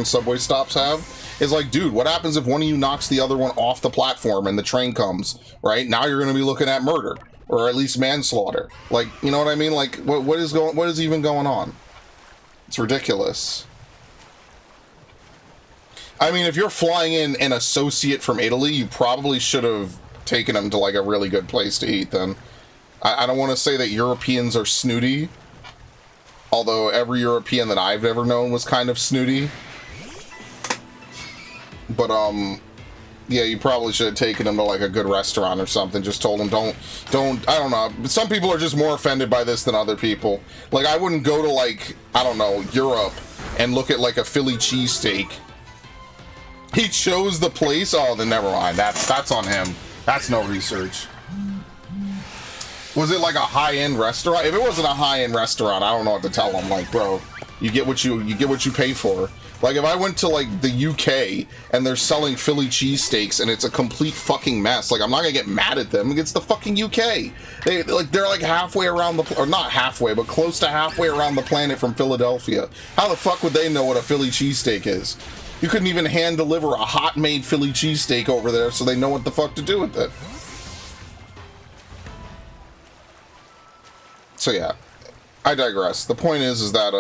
subway stops have. It's like, dude, what happens if one of you knocks the other one off the platform and the train comes, right? Now you're going to be looking at murder, or at least manslaughter. Like, you know what I mean? Like, what is even going on? It's ridiculous. I mean, if you're flying in an associate from Italy, you probably should have taken him to, like, a really good place to eat, then. I don't want to say that Europeans are snooty, although every European that I've ever known was kind of snooty. But, yeah, you probably should have taken him to, like, a good restaurant or something. Just told him, don't, I don't know. Some people are just more offended by this than other people. Like, I wouldn't go to, like, I don't know, Europe and look at, like, a Philly cheesesteak. He chose the place? Oh, then never mind. That's on him. That's no research. Was it like a high-end restaurant? If it wasn't a high-end restaurant, I don't know what to tell him. Like, bro, you get what you pay for. Like, if I went to, like, the UK and they're selling Philly cheesesteaks and it's a complete fucking mess, like, I'm not gonna get mad at them. It's the fucking UK. They're like halfway around the, or not halfway, but close to halfway around the planet from Philadelphia. How the fuck would they know what a Philly cheesesteak is? You couldn't even hand deliver a hot-made Philly cheesesteak over there so they know what the fuck to do with it. So yeah, I digress. The point is that,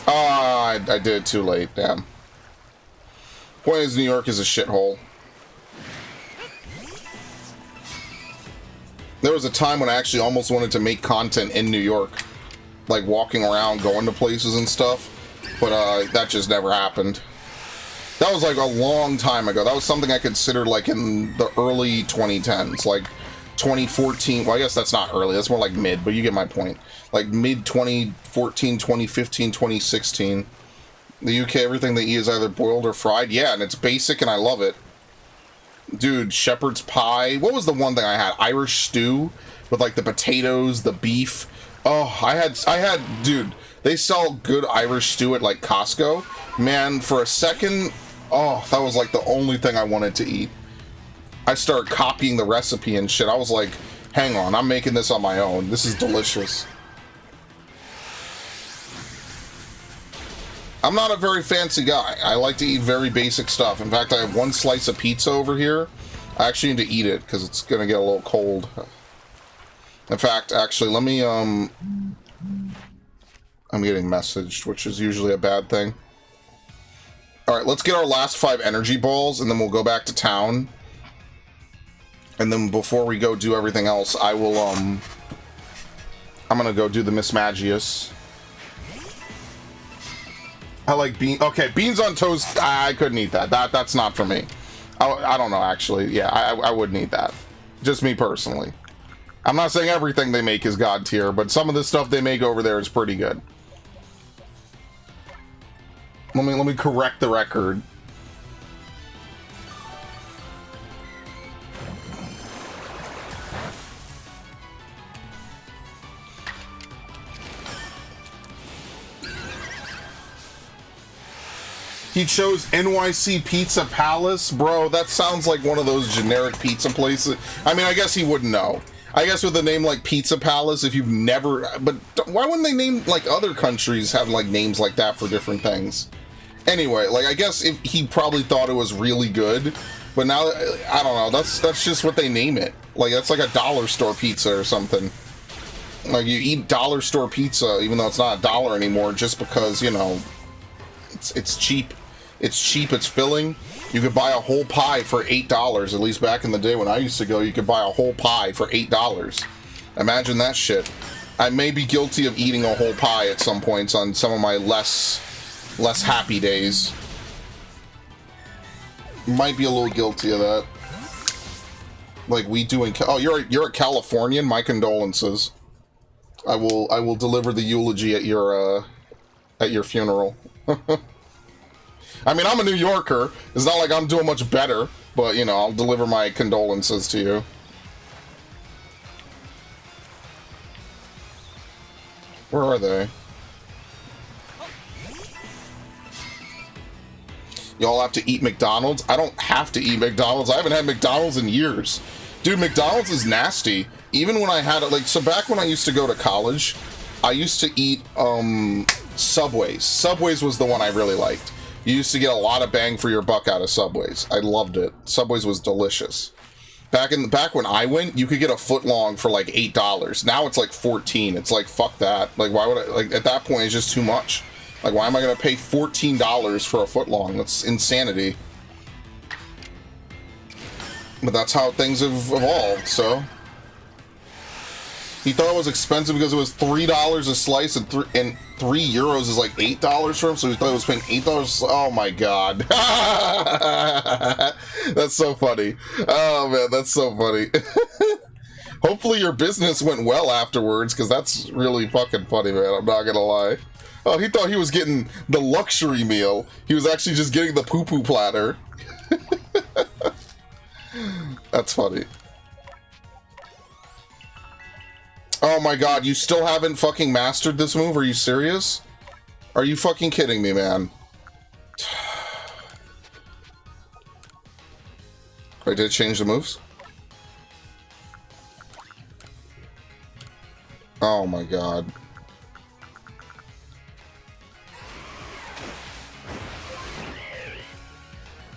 I did it too late, damn. Point is, New York is a shithole. There was a time when I actually almost wanted to make content in New York. Like, walking around, going to places and stuff. But, that just never happened. That was, like, a long time ago. That was something I considered, like, in the early 2010s. Like, 2014. Well, I guess that's not early. That's more like mid, but you get my point. Like, mid-2014, 2015, 2016. The UK, everything they eat is either boiled or fried. Yeah, and it's basic, and I love it. Dude, shepherd's pie. What was the one thing I had? Irish stew with, like, the potatoes, the beef. Oh, I had, dude... They sell good Irish stew at, like, Costco. Man, for a second, oh, that was, like, the only thing I wanted to eat. I started copying the recipe and shit. I was like, hang on, I'm making this on my own. This is delicious. I'm not a very fancy guy. I like to eat very basic stuff. In fact, I have one slice of pizza over here. I actually need to eat it, because it's going to get a little cold. In fact, actually, let me, I'm getting messaged, which is usually a bad thing. Alright, let's get our last 5 energy balls, and then we'll go back to town. And then before we go do everything else, I will, I'm gonna go do the Miss Magius. I like bean. Okay, beans on toast, I couldn't eat that. That's not for me. I don't know, actually. Yeah, I wouldn't eat that. Just me personally. I'm not saying everything they make is god tier, but some of the stuff they make over there is pretty good. Let me correct the record. He chose NYC Pizza Palace? Bro, that sounds like one of those generic pizza places. I mean, I guess he wouldn't know. I guess with a name like Pizza Palace, if you've never... But why wouldn't they name, like, other countries have, like, names like that for different things? Anyway, like, I guess if he probably thought it was really good, but now, I don't know, that's just what they name it. Like, that's like a dollar store pizza or something. Like, you eat dollar store pizza, even though it's not a dollar anymore, just because, you know, it's cheap. It's cheap, it's filling. You could buy a whole pie for $8, at least back in the day when I used to go, you could buy a whole pie for $8. Imagine that shit. I may be guilty of eating a whole pie at some points on some of my less happy days. Might be a little guilty of that. Like we do in... Oh, you're a Californian? My condolences. I will deliver the eulogy at your funeral. I mean, I'm a New Yorker. It's not like I'm doing much better, but, you know, I'll deliver my condolences to you. Where are they? Y'all have to eat McDonald's? I don't have to eat McDonald's. I haven't had McDonald's in years. Dude, McDonald's is nasty. Even when I had it, like, so back when I used to go to college, I used to eat, Subways. Subways was the one I really liked. You used to get a lot of bang for your buck out of Subways. I loved it. Subways was delicious. Back when I went, you could get a foot long for like $8. Now it's like $14. It's like, fuck that. Like, why would I, like, at that point it's just too much. Like, why am I gonna pay $14 for a foot long? That's insanity. But that's how things have evolved, so. He thought it was expensive because it was $3 a slice and 3 euros is like $8 for him, so he thought he was paying $8. Oh my god. That's so funny. Oh man, that's so funny. Hopefully your business went well afterwards, because that's really fucking funny, man. I'm not gonna lie. Oh, he thought he was getting the luxury meal. He was actually just getting the poo-poo platter. That's funny. Oh my god, you still haven't fucking mastered this move? Are you serious? Are you fucking kidding me, man? Wait, did it change the moves? Oh my god.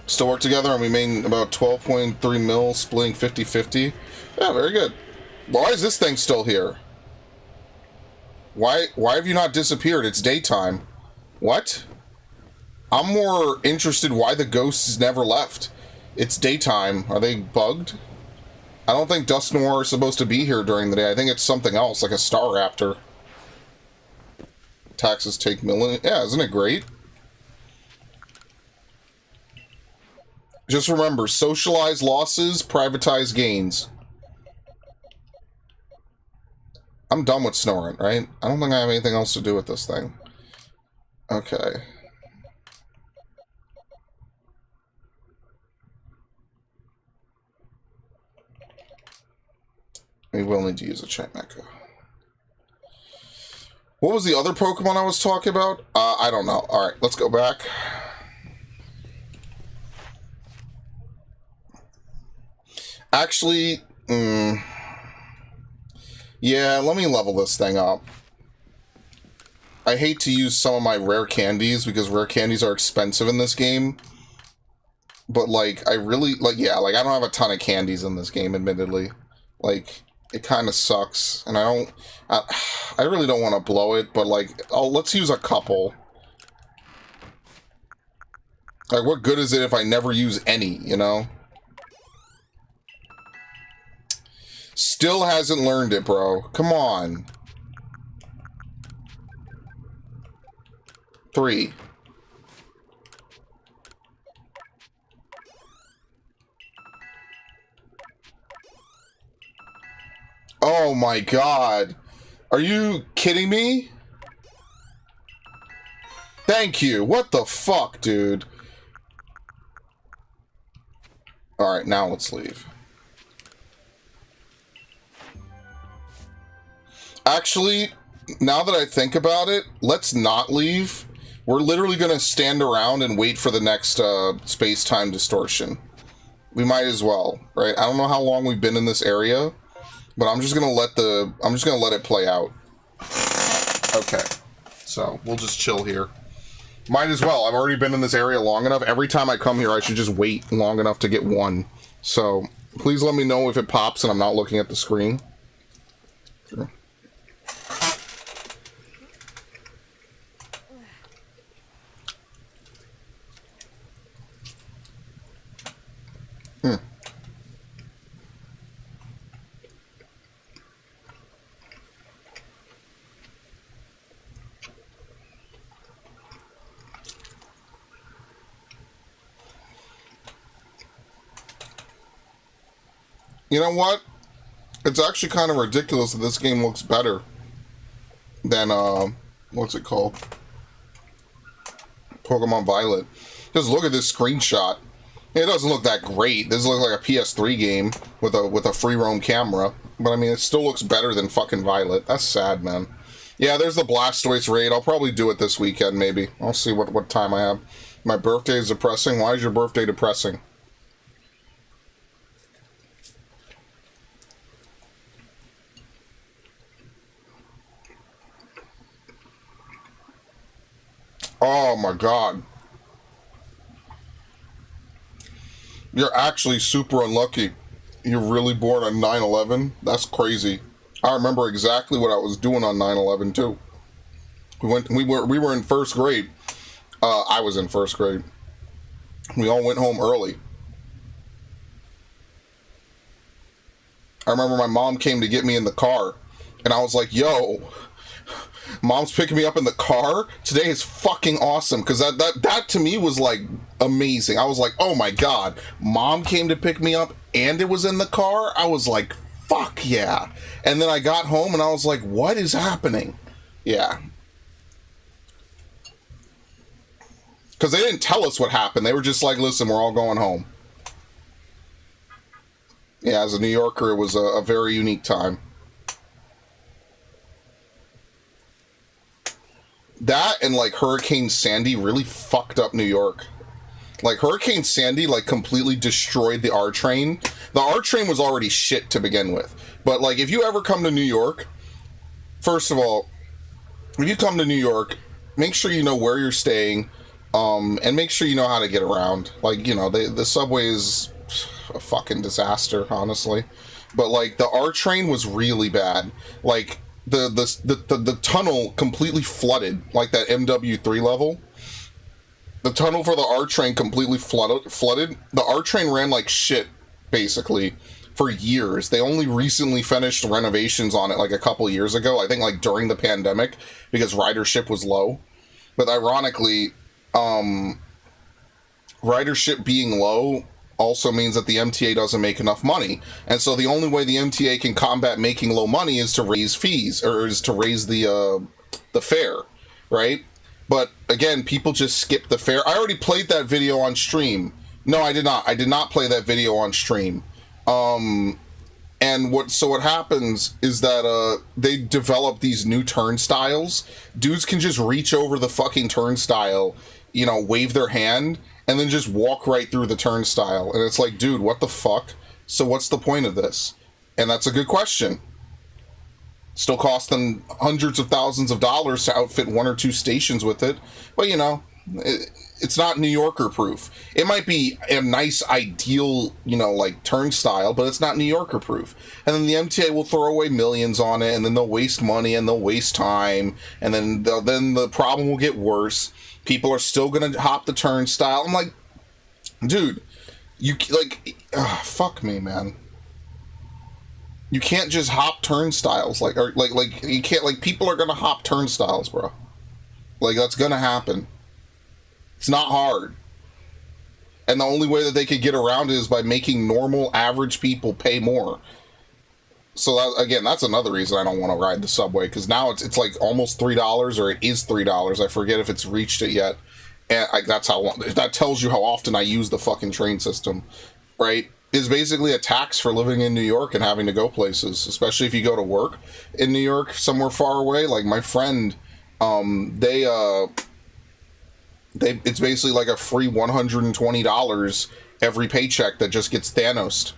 Still work together and we made about 12.3 mil, splitting 50-50. Yeah, very good. Why is this thing still here? Why have you not disappeared? It's daytime. What? I'm more interested why the ghosts never left. It's daytime. Are they bugged? I don't think Dust Noir is supposed to be here during the day. I think it's something else, like a Star Raptor. Taxes take million. Yeah, isn't it great? Just remember, socialize losses, privatize gains. I'm done with snoring, right? I don't think I have anything else to do with this thing. Okay. We will need to use a Chain Echo. What was the other Pokemon I was talking about? I don't know. Alright, let's go back. Actually, yeah, let me level this thing up. I hate to use some of my rare candies because rare candies are expensive in this game. But, like, I really, like, yeah, like, I don't have a ton of candies in this game, admittedly. Like, it kind of sucks. And I really don't want to blow it, but, like, let's use a couple. Like, what good is it if I never use any, you know? Still hasn't learned it, bro. Come on. 3. Oh my god. Are you kidding me? Thank you. What the fuck, dude? Alright, now let's leave. Actually, now that I think about it, let's not leave. We're literally going to stand around and wait for the next space-time distortion. We might as well, right? I don't know how long we've been in this area, but I'm just gonna let it play out. Okay, so we'll just chill here. Might as well. I've already been in this area long enough. Every time I come here, I should just wait long enough to get one. So please let me know if it pops and I'm not looking at the screen. Sure. You know what? It's actually kind of ridiculous that this game looks better than, what's it called? Pokemon Violet. Just look at this screenshot. It doesn't look that great. This looks like a PS3 game with a free roam camera. But I mean, it still looks better than fucking Violet. That's sad, man. Yeah, there's the Blastoise raid. I'll probably do it this weekend, maybe. I'll see what time I have. My birthday is depressing. Why is your birthday depressing? Oh my god. You're actually super unlucky. You're really born on 9/11? That's crazy. I remember exactly what I was doing on 9/11 too. We were in first grade. I was in first grade. We all went home early. I remember my mom came to get me in the car, and I was like, yo, Mom's picking me up in the car. Today is fucking awesome, because that to me was like amazing. I was like, oh my god, Mom came to pick me up and it was in the car. I was like, fuck yeah. And then I got home and I was like, what is happening? Yeah. Because they didn't tell us what happened. They were just like, listen, we're all going home. Yeah, as a New Yorker, it was a very unique time. That and like Hurricane Sandy really fucked up New York. Like Hurricane Sandy like completely destroyed the R train. The R train was already shit to begin with. But like if you ever come to New York, first of all, if you come to New York, make sure you know where you're staying, and make sure you know how to get around. Like, you know, the subway is a fucking disaster, honestly. But like the R train was really bad. Like the tunnel completely flooded, like that MW3 level. The tunnel for the R train completely flooded. The R train ran like shit, basically, for years. They only recently finished renovations on it like a couple years ago. I think like during the pandemic, because ridership was low. But ironically, ridership being low also means that the MTA doesn't make enough money. And so the only way the MTA can combat making low money is to raise fees, or is to raise the fare, right? But again, people just skip the fare. I already played that video on stream. No, I did not. I did not play that video on stream. And what happens is that they develop these new turnstiles. Dudes can just reach over the fucking turnstile, you know, wave their hand, and then just walk right through the turnstile. And it's like, dude, what the fuck? So what's the point of this? And that's a good question. Still cost them hundreds of thousands of dollars to outfit one or two stations with it. But, you know, it's not New Yorker proof. It might be a nice, ideal, you know, like turnstile, but it's not New Yorker proof. And then the MTA will throw away millions on it, and then they'll waste money and they'll waste time, and then the problem will get worse. People are still gonna hop the turnstile. I'm like, dude, you like, fuck me, man. You can't just hop turnstiles, like you can't, like, people are gonna hop turnstiles, bro. Like, that's gonna happen. It's not hard. And the only way that they could get around it is by making normal, average people pay more. So that, again, that's another reason I don't want to ride the subway, because now it's like almost $3, or it is $3. I forget if it's reached it yet. And that's how that tells you how often I use the fucking train system, right? Is basically a tax for living in New York and having to go places, especially if you go to work in New York somewhere far away. Like my friend, it's basically like a free $120 every paycheck that just gets Thanos.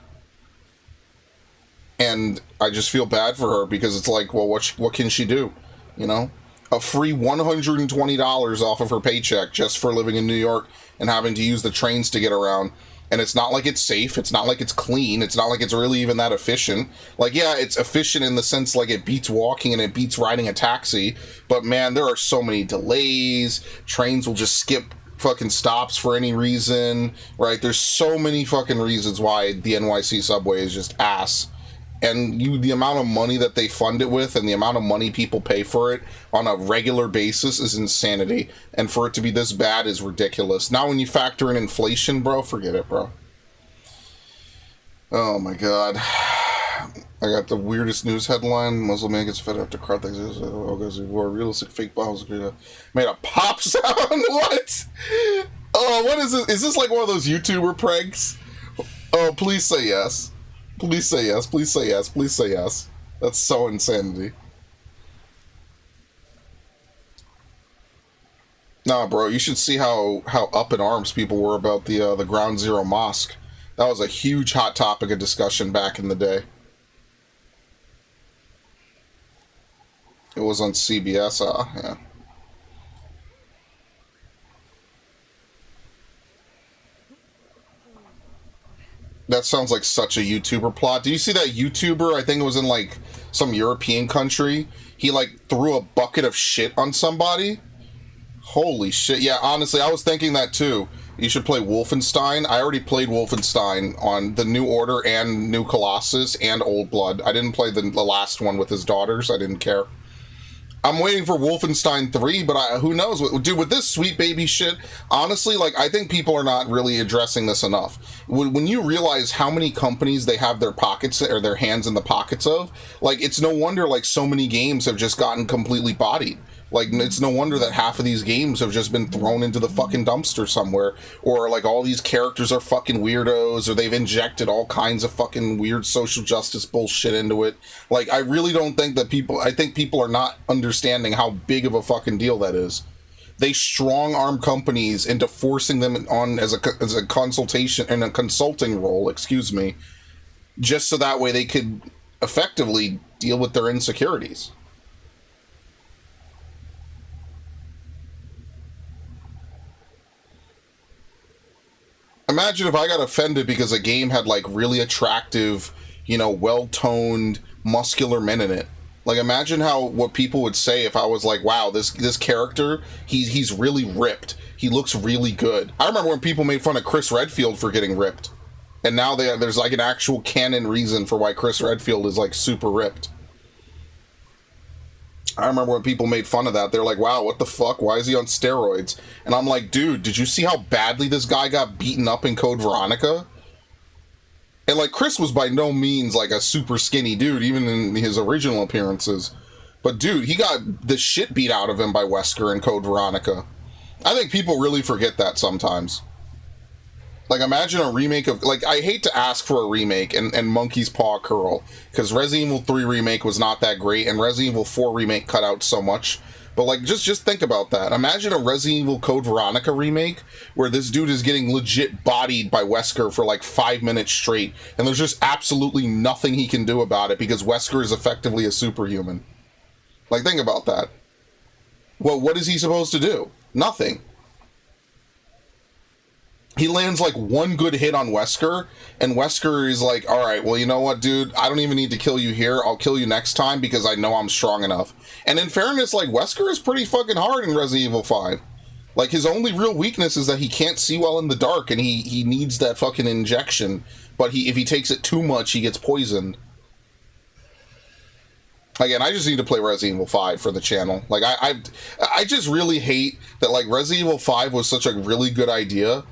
And I just feel bad for her, because it's like, well, what can she do? You know? A free $120 off of her paycheck just for living in New York and having to use the trains to get around. And it's not like it's safe. It's not like it's clean. It's not like it's really even that efficient. Like, yeah, it's efficient in the sense like it beats walking and it beats riding a taxi. But man, there are so many delays. Trains will just skip fucking stops for any reason, right? There's so many fucking reasons why the NYC subway is just ass. And the amount of money that they fund it with and the amount of money people pay for it on a regular basis is insanity. And for it to be this bad is ridiculous. Now when you factor in inflation, bro, forget it, bro. Oh my god. I got the weirdest news headline. Muslim man gets fed after crowd things. Oh, guys, wore realistic fake bottles. Made a pop sound. What? Oh, what is this? Is this like one of those YouTuber pranks? Oh, please say yes. Please say yes, please say yes, please say yes. That's so insanity. Nah, bro, you should see how up in arms people were about the Ground Zero Mosque. That was a huge hot topic of discussion back in the day. It was on CBS, yeah. That sounds like such a YouTuber plot. Do you see that YouTuber? I think it was in like some European country. He like threw a bucket of shit on somebody. Holy shit. Yeah, honestly, I was thinking that too. You should play Wolfenstein. I already played Wolfenstein on the New Order and New Colossus and Old Blood. I didn't play the last one with his daughters. I didn't care. I'm waiting for Wolfenstein 3, but who knows? Dude, with this sweet baby shit, honestly, like, I think people are not really addressing this enough. When you realize how many companies they have their pockets, or their hands in the pockets of, like, it's no wonder, like, so many games have just gotten completely bodied. Like, it's no wonder that half of these games have just been thrown into the fucking dumpster somewhere. Or, like, all these characters are fucking weirdos, or they've injected all kinds of fucking weird social justice bullshit into it. Like, I really don't think that I think people are not understanding how big of a fucking deal that is. They strong-arm companies into forcing them on as a consultation, in a consulting role, excuse me, just so that way they could effectively deal with their insecurities. Imagine if I got offended because a game had like really attractive, well-toned, muscular men in it. Like, imagine what people would say if I was like, wow, this character, he's really ripped. He looks really good. I remember when people made fun of Chris Redfield for getting ripped. And now there's like an actual canon reason for why Chris Redfield is like super ripped. I remember when people made fun of that. They're like, wow, what the fuck? Why is he on steroids? And I'm like, dude, did you see how badly this guy got beaten up in Code Veronica? And, like, Chris was by no means, like, a super skinny dude, even in his original appearances. But, dude, he got the shit beat out of him by Wesker in Code Veronica. I think people really forget that sometimes. Like, imagine a remake of... Like, I hate to ask for a remake and Monkey's Paw Curl, because Resident Evil 3 remake was not that great, and Resident Evil 4 remake cut out so much. But, like, just think about that. Imagine a Resident Evil Code Veronica remake, where this dude is getting legit bodied by Wesker for, like, 5 minutes straight, and there's just absolutely nothing he can do about it, because Wesker is effectively a superhuman. Like, think about that. Well, what is he supposed to do? Nothing. He lands like one good hit on Wesker, and Wesker is like, alright, well, you know what, dude? I don't even need to kill you here. I'll kill you next time because I know I'm strong enough. And in fairness, like, Wesker is pretty fucking hard in Resident Evil 5. Like, his only real weakness is that he can't see well in the dark, and he needs that fucking injection. But if he takes it too much, he gets poisoned. Again, I just need to play Resident Evil 5 for the channel. Like, I just really hate that, like, Resident Evil 5 was such a really good idea,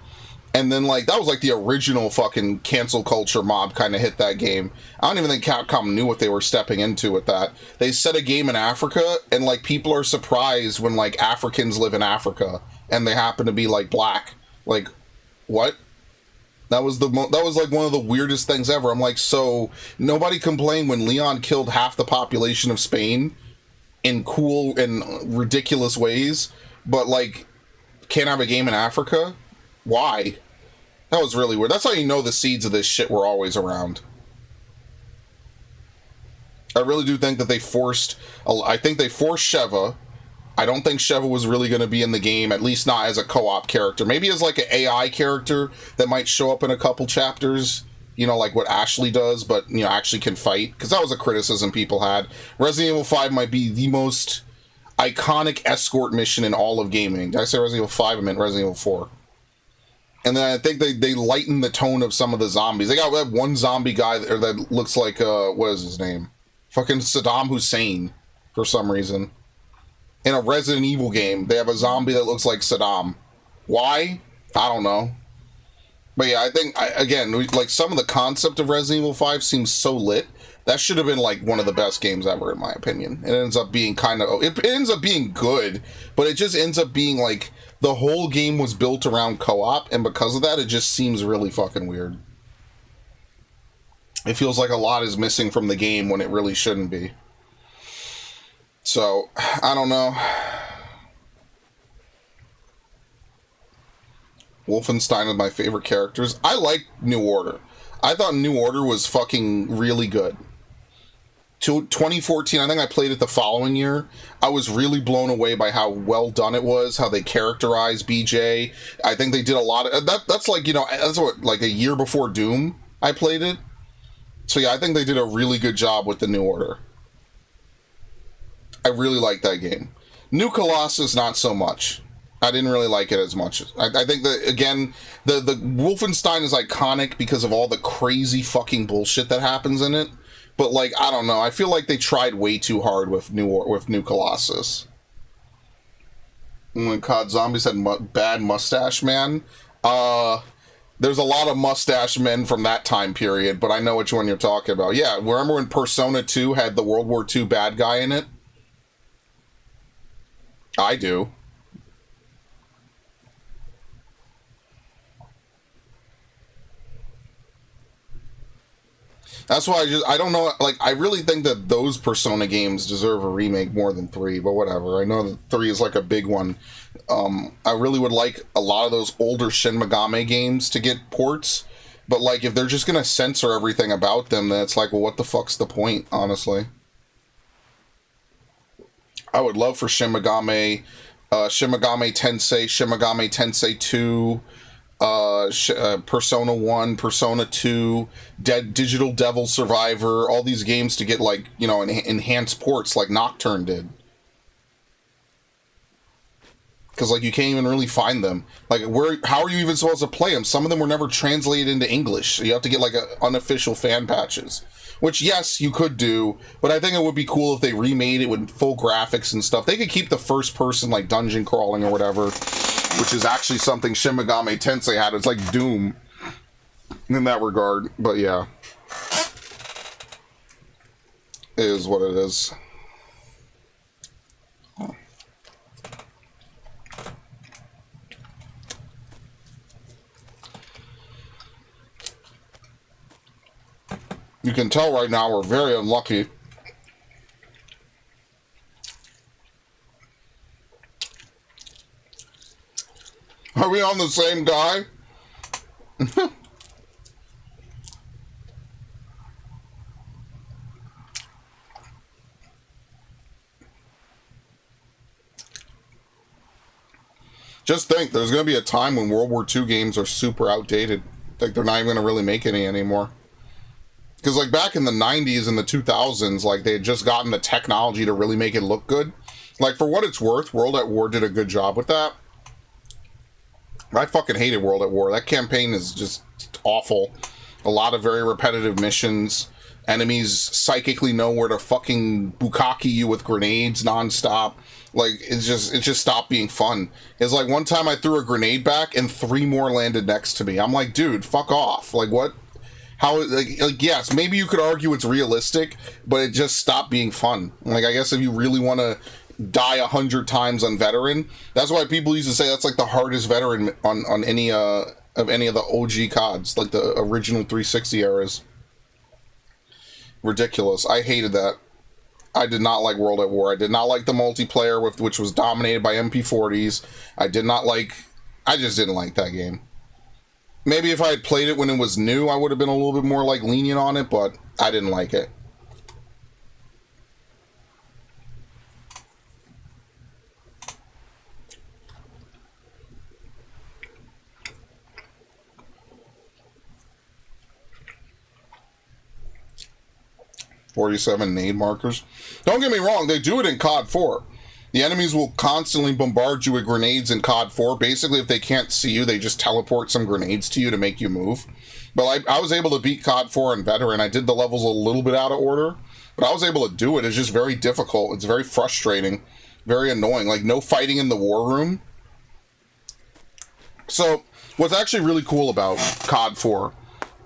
And then, like, that was like the original fucking cancel culture mob kind of hit that game. I don't even think Capcom knew what they were stepping into with that. They set a game in Africa, and, like, people are surprised when, like, Africans live in Africa, and they happen to be, like, black. Like, what? That was like one of the weirdest things ever. I'm like, so nobody complained when Leon killed half the population of Spain in cool and ridiculous ways, but, like, can't have a game in Africa? Why? That was really weird. That's how you know the seeds of this shit were always around. I really do think that they forced... I think they forced Sheva. I don't think Sheva was really going to be in the game, at least not as a co-op character. Maybe as, like, an AI character that might show up in a couple chapters, you know, like what Ashley does, but, you know, actually can fight. Because that was a criticism people had. Resident Evil 5 might be the most iconic escort mission in all of gaming. Did I say Resident Evil 5? I meant Resident Evil 4. And then I think they lighten the tone of some of the zombies. They got that one zombie guy that looks like, what is his name? Fucking Saddam Hussein, for some reason. In a Resident Evil game, they have a zombie that looks like Saddam. Why? I don't know. But yeah, I think, again, like, some of the concept of Resident Evil 5 seems so lit. That should have been, like, one of the best games ever, in my opinion. It ends up being kind of... It ends up being good, but it just ends up being, like... The whole game was built around co-op, and because of that, it just seems really fucking weird. It feels like a lot is missing from the game when it really shouldn't be. So, I don't know. Wolfenstein is my favorite characters. I like New Order. I thought New Order was fucking really good. 2014, I think I played it the following year. I was really blown away by how well done it was, how they characterized BJ. I think they did a lot of... That's like, you know, that's what, like a year before Doom I played it. So yeah, I think they did a really good job with the New Order. I really like that game. New Colossus, not so much. I didn't really like it as much. I think that, again, the Wolfenstein is iconic because of all the crazy fucking bullshit that happens in it. But, like, I don't know. I feel like they tried way too hard with New Colossus. When COD Zombies had bad mustache man. There's a lot of mustache men from that time period, but I know which one you're talking about. Yeah, remember when Persona 2 had the World War II bad guy in it? I do. That's why I don't know, like, I really think that those Persona games deserve a remake more than 3, but whatever. I know that 3 is, like, a big one. I really would like a lot of those older Shin Megami games to get ports, but, like, if they're just gonna censor everything about them, then it's like, well, what the fuck's the point, honestly? I would love for Shin Megami Tensei, Shin Megami Tensei 2... Persona 1, Persona 2, Digital Devil Survivor, all these games to get, like, you know, enhanced ports like Nocturne did. Because, like, you can't even really find them. Like, how are you even supposed to play them? Some of them were never translated into English, so you have to get, like, unofficial fan patches. Which, yes, you could do, but I think it would be cool if they remade it with full graphics and stuff. They could keep the first person, like, dungeon crawling or whatever, which is actually something Shin Megami Tensei had. It's like Doom in that regard, but yeah. It is what it is. You can tell right now we're very unlucky. Are we on the same guy? Just think, there's going to be a time when World War II games are super outdated. Like, they're not even going to really make any anymore. Because, like, back in the 90s and the 2000s, like, they had just gotten the technology to really make it look good. Like, for what it's worth, World at War did a good job with that. I fucking hated World at War. That campaign is just awful. A lot of very repetitive missions. Enemies psychically know where to fucking bukkake you with grenades nonstop. Like, it just stopped being fun. It's like one time I threw a grenade back and 3 more landed next to me. I'm like, dude, fuck off. Like, what? How, like yes, maybe you could argue it's realistic, but it just stopped being fun. Like, I guess if you really want to die 100 times on veteran, that's why people used to say that's like the hardest veteran on any of the OG CODs, like the original 360 eras. Ridiculous. I hated that. I did not like World at War. I did not like the multiplayer, which was dominated by MP40s. I just didn't like that game. Maybe if I had played it when it was new, I would have been a little bit more, like, lenient on it, but I didn't like it. .47 nade markers. Don't get me wrong, they do it in COD 4. The enemies will constantly bombard you with grenades in COD 4. Basically, if they can't see you, they just teleport some grenades to you to make you move. But I was able to beat COD 4 on Veteran. I did the levels a little bit out of order, but I was able to do it. It's just very difficult. It's very frustrating, very annoying. Like, no fighting in the war room. So, what's actually really cool about COD 4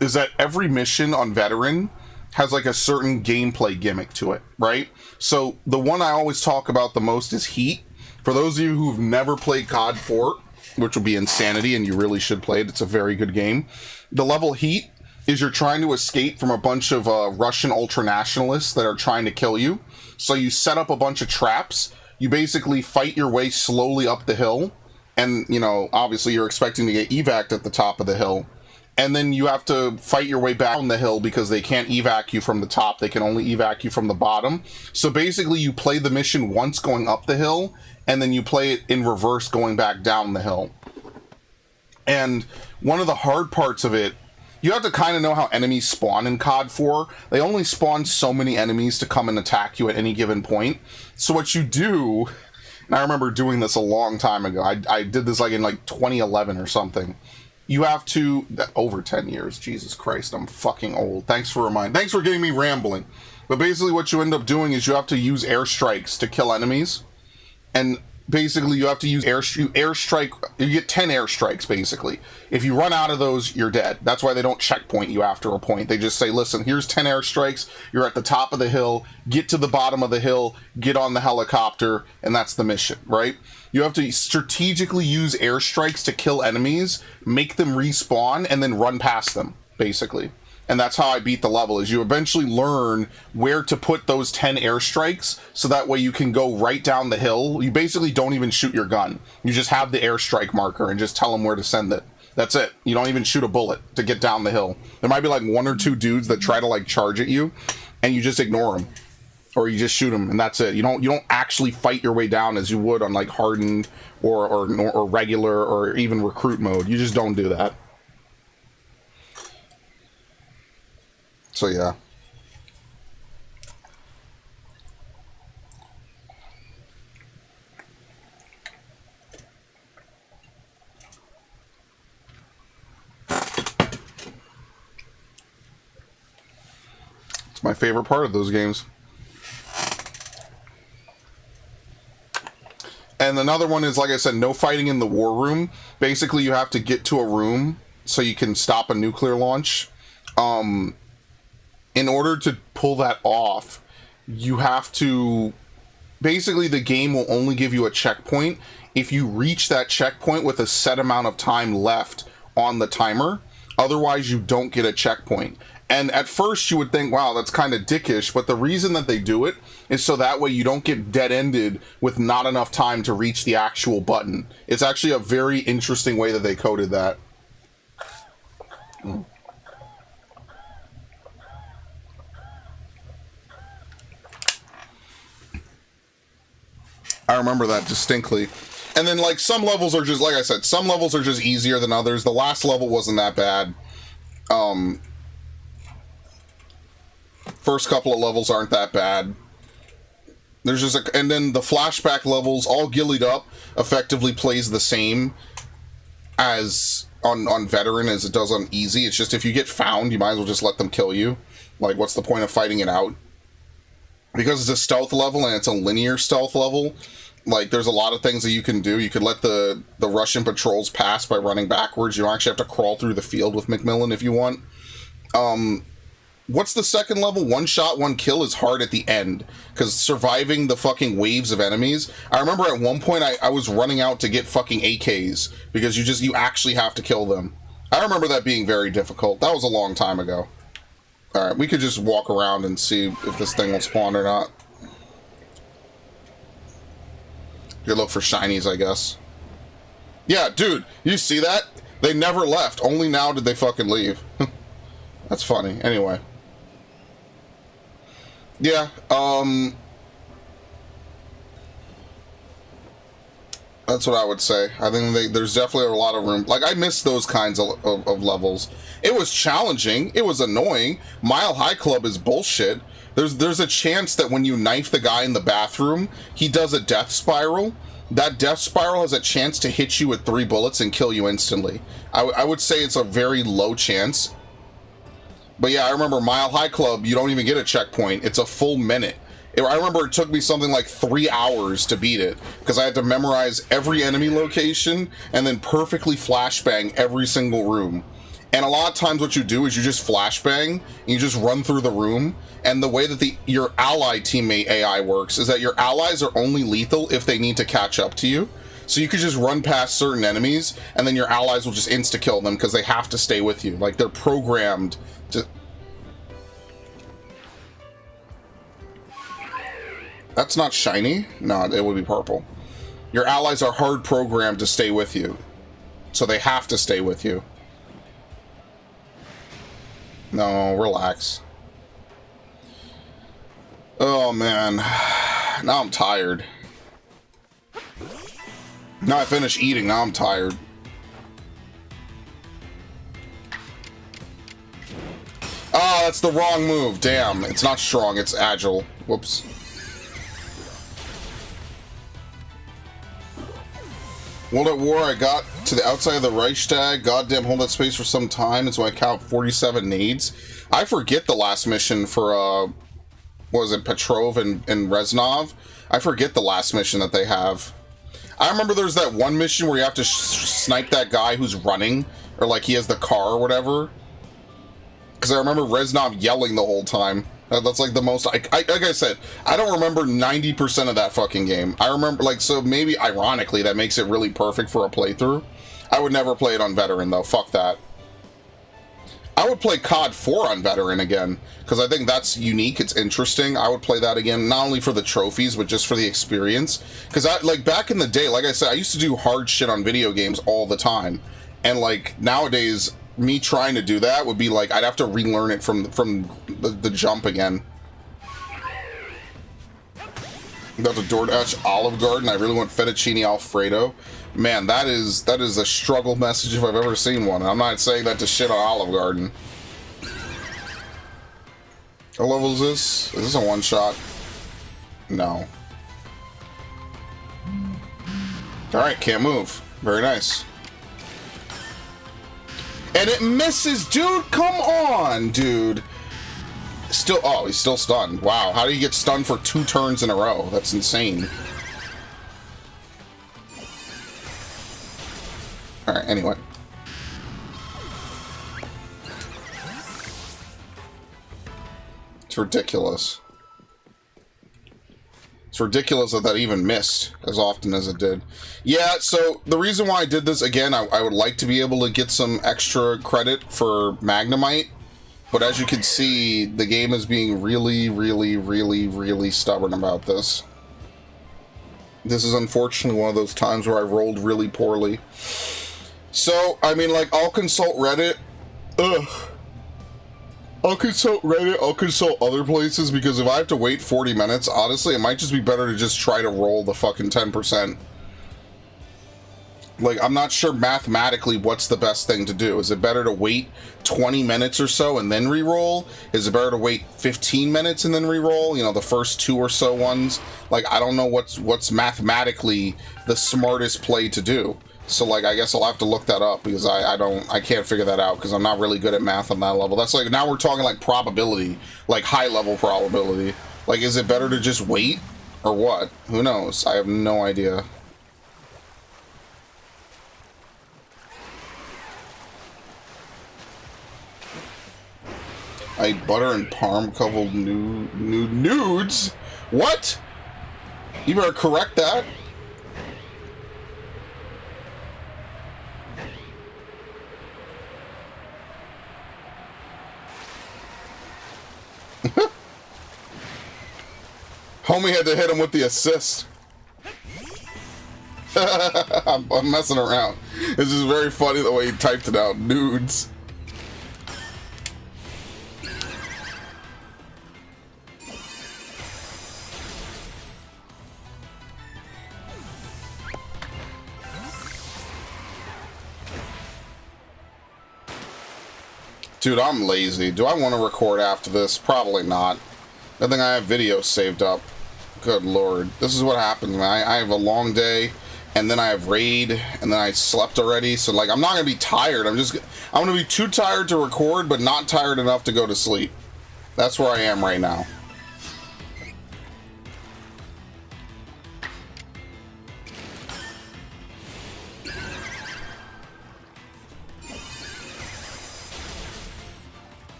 is that every mission on Veteran has like a certain gameplay gimmick to it, right? So the one I always talk about the most is Heat. For those of you who've never played COD 4, which will be insanity and you really should play it, it's a very good game. The level Heat is you're trying to escape from a bunch of Russian ultranationalists that are trying to kill you. So you set up a bunch of traps. You basically fight your way slowly up the hill. And, you know, obviously you're expecting to get evac'd at the top of the hill. And then you have to fight your way back down the hill because they can't evac you from the top. They can only evac you from the bottom. So basically you play the mission once going up the hill, and then you play it in reverse going back down the hill. And one of the hard parts of it, you have to kind of know how enemies spawn in COD 4. They only spawn so many enemies to come and attack you at any given point. So what you do, and I remember doing this a long time ago. I did this like in like 2011 or something. You have to, over 10 years, Jesus Christ, I'm fucking old. Thanks for getting me rambling. But basically what you end up doing is you have to use airstrikes to kill enemies. And basically you have to use airstrike, you get 10 airstrikes basically. If you run out of those, you're dead. That's why they don't checkpoint you after a point. They just say, listen, here's 10 airstrikes, you're at the top of the hill, get to the bottom of the hill, get on the helicopter, and that's the mission, right? You have to strategically use airstrikes to kill enemies, make them respawn, and then run past them, basically. And that's how I beat the level, is you eventually learn where to put those 10 airstrikes, so that way you can go right down the hill. You basically don't even shoot your gun. You just have the airstrike marker and just tell them where to send it. That's it. You don't even shoot a bullet to get down the hill. There might be like 1 or 2 dudes that try to like charge at you, and you just ignore them. Or you just shoot them, and that's it. You don't actually fight your way down as you would on like hardened or regular or even recruit mode. You just don't do that. So yeah. It's my favorite part of those games. And another one is, like I said, no fighting in the war room. Basically, you have to get to a room so you can stop a nuclear launch. In order to pull that off, you have to... Basically, the game will only give you a checkpoint if you reach that checkpoint with a set amount of time left on the timer. Otherwise, you don't get a checkpoint. And at first, you would think, wow, that's kind of dickish. But the reason that they do it is so that way you don't get dead-ended with not enough time to reach the actual button. It's actually a very interesting way that they coded that. I remember that distinctly. And then, like, some levels are just, like I said, some levels are just easier than others. The last level wasn't that bad. First couple of levels aren't that bad. There's just and then the flashback levels, all gillied up, effectively plays the same as on Veteran as it does on Easy. It's just if you get found, you might as well just let them kill you. Like, what's the point of fighting it out? Because it's a stealth level and it's a linear stealth level, like, there's a lot of things that you can do. You could let the Russian patrols pass by running backwards. You don't actually have to crawl through the field with Macmillan if you want. What's the second level? One shot, one kill is hard at the end, because surviving the fucking waves of enemies. I remember at one point I was running out to get fucking AKs, because you actually have to kill them. I remember that being very difficult. That was a long time ago. Alright, we could just walk around and see if this thing will spawn or not. Good look for shinies, I guess. Yeah, dude, you see that? They never left. Only now did they fucking leave. That's funny. Anyway. Yeah, that's what I would say. I think there's definitely a lot of room. Like, I miss those kinds of levels. It was challenging. It was annoying. Mile High Club is bullshit. There's a chance that when you knife the guy in the bathroom, he does a death spiral. That death spiral has a chance to hit you with 3 bullets and kill you instantly. I would say it's a very low chance. But yeah, I remember Mile High Club, you don't even get a checkpoint. It's a full minute. I remember it took me something like 3 hours to beat it, because I had to memorize every enemy location and then perfectly flashbang every single room. And a lot of times what you do is you just flashbang, and you just run through the room, and the way that your ally teammate AI works is that your allies are only lethal if they need to catch up to you. So you could just run past certain enemies, and then your allies will just insta-kill them because they have to stay with you. Like, they're programmed to... That's not shiny? No, it would be purple. Your allies are hard programmed to stay with you. So they have to stay with you. No, relax. Oh, man. Now I'm tired. Now I finished eating, now I'm tired. Ah, that's the wrong move. Damn, it's not strong, it's agile. Whoops. World at War, I got to the outside of the Reichstag. Goddamn, hold that space for some time. And so I count 47 nades. I forget the last mission for, what was it, Petrov and Reznov? I forget the last mission that they have. I remember there's that one mission where you have to snipe that guy who's running. Or, like, he has the car or whatever. Because I remember Reznov yelling the whole time. That's like the most, like I said, I don't remember 90% of that fucking game. I remember, like, so maybe ironically that makes it really perfect for a playthrough. I would never play it on Veteran though, fuck that. I would play COD 4 on Veteran again, because I think that's unique, it's interesting. I would play that again, not only for the trophies, but just for the experience. Because like back in the day, like I said, I used to do hard shit on video games all the time. And like nowadays, me trying to do that would be like, I'd have to relearn it from the jump again. Got the DoorDash Olive Garden. I really want fettuccine Alfredo. Man, that is a struggle message if I've ever seen one. I'm not saying that to shit on Olive Garden. What level is this? Is this a one-shot? No. Alright, can't move. Very nice. And it misses, dude! Come on, dude! Still, oh, he's still stunned. Wow, how do you get stunned for 2 turns in a row? That's insane. Alright, anyway. It's ridiculous. It's ridiculous that that even missed as often as it did. Yeah, so the reason why I did this, again, I would like to be able to get some extra credit for Magnemite, but as you can see, the game is being really, really, really, really stubborn about this. This is unfortunately one of those times where I rolled really poorly. So, I mean, like, I'll consult Reddit. Ugh. I'll consult Reddit, I'll consult other places, because if I have to wait 40 minutes, honestly, it might just be better to just try to roll the fucking 10%. Like, I'm not sure mathematically what's the best thing to do. Is it better to wait 20 minutes or so and then re-roll? Is it better to wait 15 minutes and then re-roll? You know, the first 2 or so ones? Like, I don't know what's mathematically the smartest play to do. So, like, I guess I'll have to look that up, because I can't figure that out, because I'm not really good at math on that level. That's like, now we're talking, like, probability, like, high-level probability. Like, is it better to just wait, or what? Who knows? I have no idea. I ate butter and parm covered nudes? What? You better correct that. Homie had to hit him with the assist. I'm messing around. This is very funny the way he typed it out. Nudes. Dude, I'm lazy. Do I want to record after this? Probably not. I think I have videos saved up. Good lord. This is what happens, man. I have a long day, and then I have raid, and then I slept already, so, like, I'm not going to be tired. I'm going to be too tired to record, but not tired enough to go to sleep. That's where I am right now.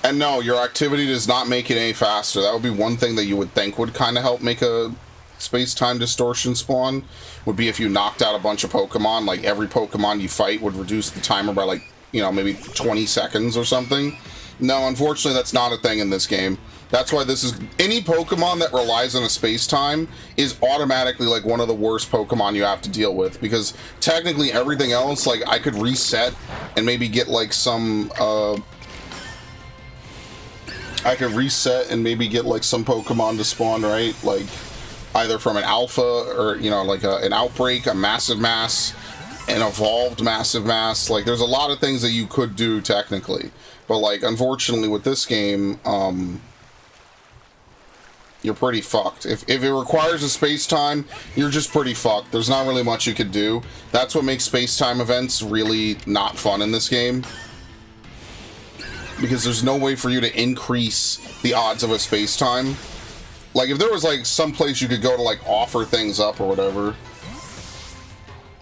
And no, your activity does not make it any faster. That would be one thing that you would think would kind of help make a space-time distortion spawn, would be if you knocked out a bunch of Pokemon. Like, every Pokemon you fight would reduce the timer by, like, you know, maybe 20 seconds or something. No, unfortunately, that's not a thing in this game. That's why this is... Any Pokemon that relies on a space-time is automatically, like, one of the worst Pokemon you have to deal with. Because technically everything else, like, I could reset and maybe get, like, some, I could reset and maybe get, like, some Pokemon to spawn, right? Like, either from an alpha or, you know, like an outbreak, a massive mass, an evolved massive mass. Like, there's a lot of things that you could do technically. But, like, unfortunately with this game, you're pretty fucked. If it requires a space-time, you're just pretty fucked. There's not really much you could do. That's what makes space-time events really not fun in this game. Because there's no way for you to increase the odds of a space-time. Like, if there was, like, some place you could go to, like, offer things up or whatever,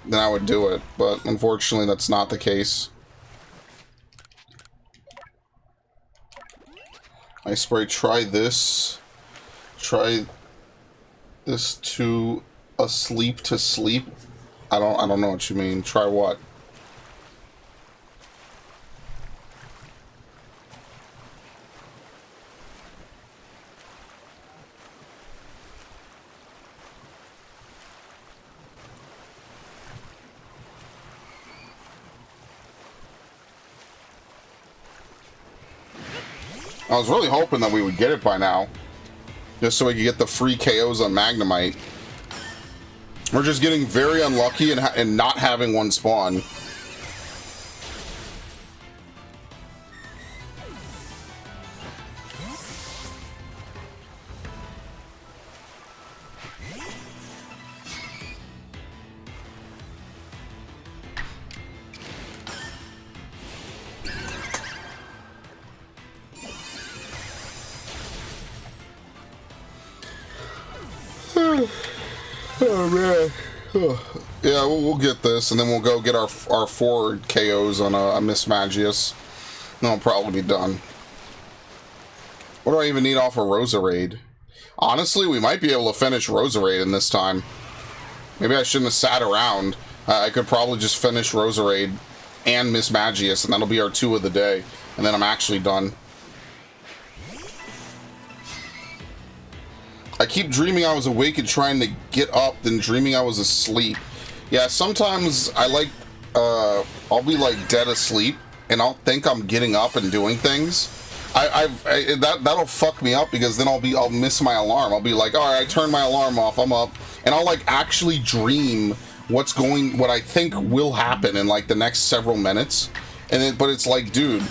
then I would do it. But, unfortunately, that's not the case. I spray, try this. Try this to asleep to sleep. I don't know what you mean. Try what? I was really hoping that we would get it by now. Just so we could get the free KOs on Magnemite. We're just getting very unlucky and not having one spawn. Oh man. Yeah, we'll get this, and then we'll go get our 4 KOs on a Miss Magius. Then we'll probably be done. What do I even need off a Roserade? Honestly, we might be able to finish Roserade in this time. Maybe I shouldn't have sat around. I could probably just finish Roserade and Miss Magius, and that'll be our 2 of the day. And then I'm actually done. I keep dreaming I was awake and trying to get up, then dreaming I was asleep. Yeah, sometimes I like, I'll be like dead asleep, and I'll think I'm getting up and doing things. That'll fuck me up, because then I'll miss my alarm. I'll be like, alright, I turned my alarm off, I'm up, and I'll like actually dream what I think will happen in like the next several minutes. But it's like, dude,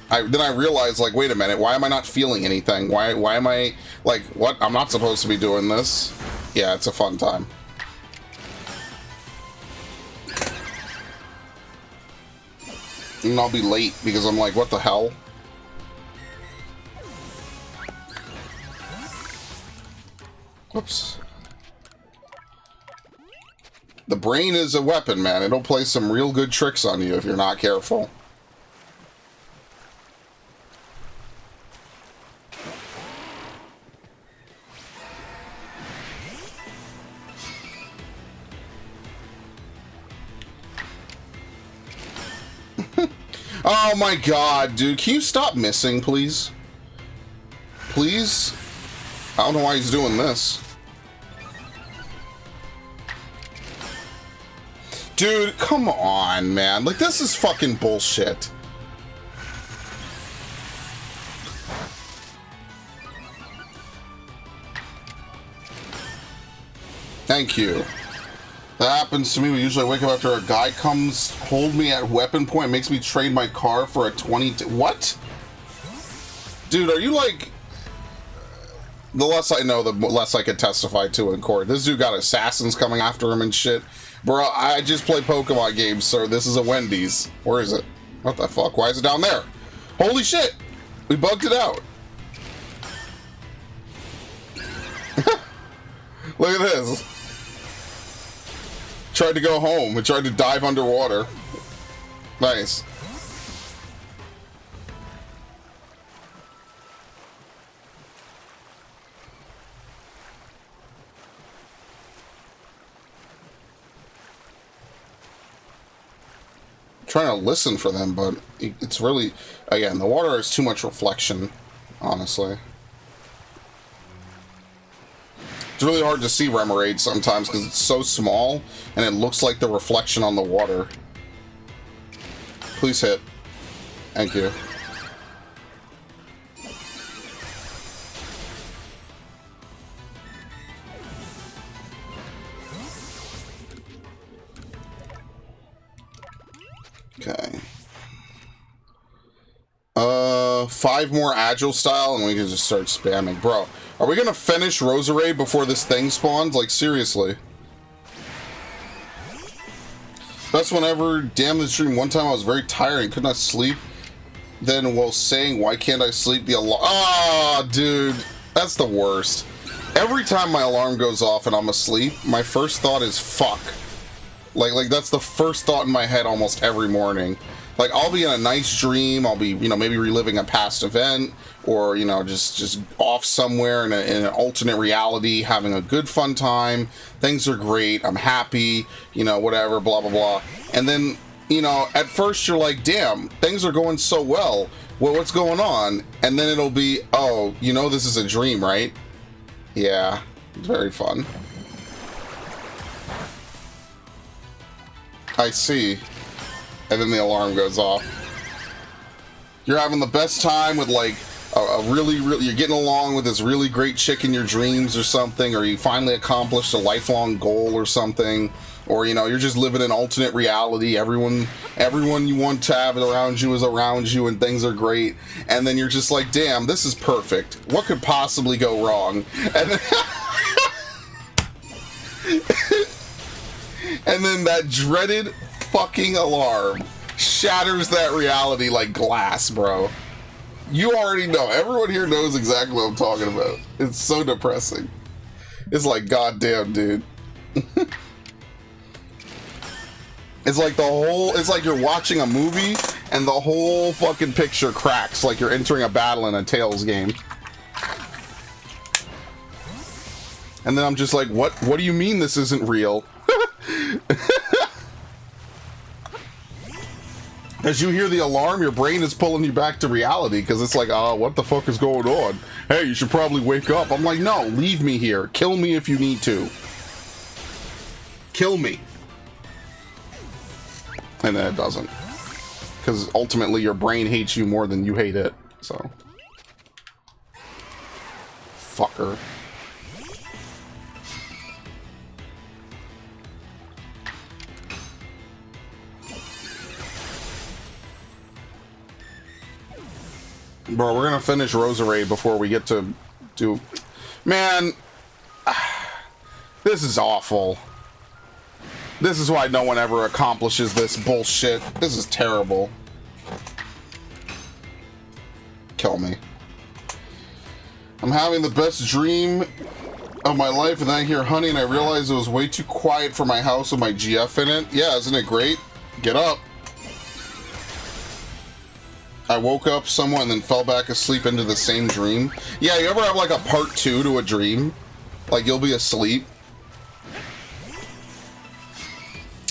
then I realized, like, wait a minute, why am I not feeling anything? Why am I, like, what? I'm not supposed to be doing this. Yeah, it's a fun time. And I'll be late because I'm like, what the hell? Whoops. The brain is a weapon, man. It'll play some real good tricks on you if you're not careful. Oh my god, dude. Can you stop missing, please? Please? I don't know why he's doing this. Dude, come on, man. Like, this is fucking bullshit. Thank you. That happens to me. We usually wake up after a guy comes, hold me at weapon point, makes me trade my car for a 20... What? Dude, are you like... The less I know, the less I could testify to in court. This dude got assassins coming after him and shit. Bro, I just play Pokemon games, sir. This is a Wendy's. Where is it? What the fuck? Why is it down there? Holy shit! We bugged it out. Look at this. Tried to go home. It tried to dive underwater. Nice. Trying to listen for them, but it's really, again, the water is too much reflection, honestly. It's really hard to see Remoraid sometimes because it's so small and it looks like the reflection on the water. Please hit. Thank you. Okay. 5 more agile style and we can just start spamming. Bro, are we gonna finish Roserade before this thing spawns? Like, seriously. Best one ever. Damn this dream. One time I was very tired and could not sleep. Then while saying, why can't I sleep, the alarm... Ah, dude. That's the worst. Every time my alarm goes off and I'm asleep, my first thought is, fuck. Like that's the first thought in my head almost every morning. Like, I'll be in a nice dream, I'll be, you know, maybe reliving a past event, or, you know, just off somewhere in an alternate reality, having a good fun time, things are great, I'm happy, you know, whatever, blah, blah, blah. And then, you know, at first you're like, damn, things are going so well, what's going on? And then it'll be, oh, you know this is a dream, right? Yeah, it's very fun. I see. And then the alarm goes off. You're having the best time with, like, a really, you're getting along with this really great chick in your dreams or something, or you finally accomplished a lifelong goal or something, or, you know, you're just living in alternate reality. Everyone you want to have around you is around you and things are great. And then you're just like, damn, this is perfect. What could possibly go wrong? And then, and then that dreaded fucking alarm shatters that reality like glass, bro. You already know. Everyone here knows exactly what I'm talking about. It's so depressing. It's like, goddamn, dude. It's like it's like you're watching a movie and the whole fucking picture cracks like you're entering a battle in a Tales game. And then I'm just like, what do you mean this isn't real? As you hear the alarm, your brain is pulling you back to reality because it's like, oh, what the fuck is going on? Hey, you should probably wake up. I'm like, no, leave me here. Kill me if you need to. Kill me. And then it doesn't. Because ultimately your brain hates you more than you hate it. So. Fucker. Bro, we're gonna finish Roserade before we get to do... Man, this is awful. This is why no one ever accomplishes this bullshit. This is terrible. Kill me. I'm having the best dream of my life, and then I hear honey, and I realize it was way too quiet for my house with my GF in it. Yeah, isn't it great? Get up. I woke up somewhat and then fell back asleep into the same dream. Yeah, you ever have like a part 2 to a dream? Like you'll be asleep,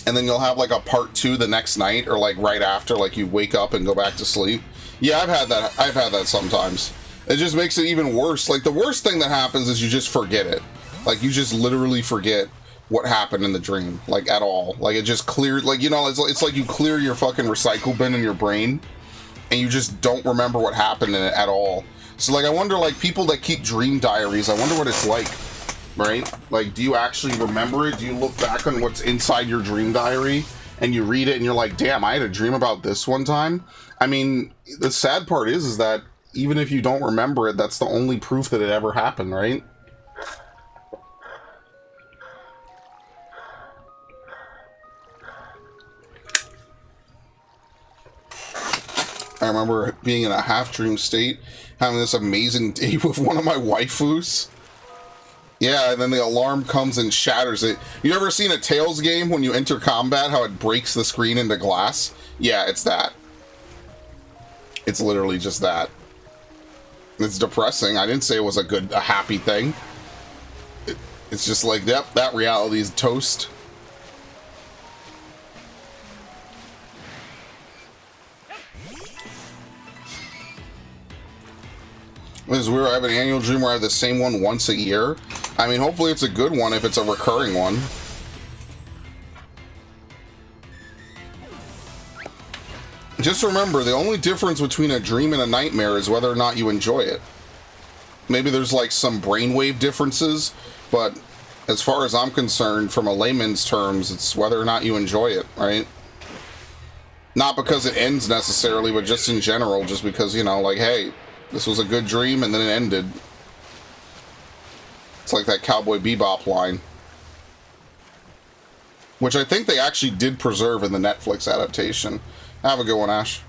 and then you'll have like a part 2 the next night, or like right after, like you wake up and go back to sleep. Yeah, I've had that sometimes. It just makes it even worse. Like the worst thing that happens is you just forget it. Like you just literally forget what happened in the dream, like at all. Like it just cleared, like, you know, it's like you clear your fucking recycle bin in your brain, and you just don't remember what happened in it at all. So like I wonder, like people that keep dream diaries, I wonder what it's like, right? Like, do you actually remember it? Do you look back on what's inside your dream diary and you read it and you're like, damn, I had a dream about this one time? I mean, the sad part is that even if you don't remember it, that's the only proof that it ever happened, right? I remember being in a half-dream state, having this amazing date with one of my waifus. Yeah, and then the alarm comes and shatters it. You ever seen a Tales game when you enter combat, how it breaks the screen into glass? Yeah, it's that. It's literally just that. It's depressing. I didn't say it was a happy thing. It's just like, yep, that reality is toast. This is weird. I have an annual dream where I have the same one once a year. I mean, hopefully it's a good one if it's a recurring one. Just remember, the only difference between a dream and a nightmare is whether or not you enjoy it. Maybe there's like some brainwave differences, but as far as I'm concerned, from a layman's terms, it's whether or not you enjoy it, right? Not because it ends necessarily, but just in general, just because, you know, like, hey, this was a good dream and then it ended. It's like that Cowboy Bebop line, which I think they actually did preserve in the Netflix adaptation. Have a good one, Ash.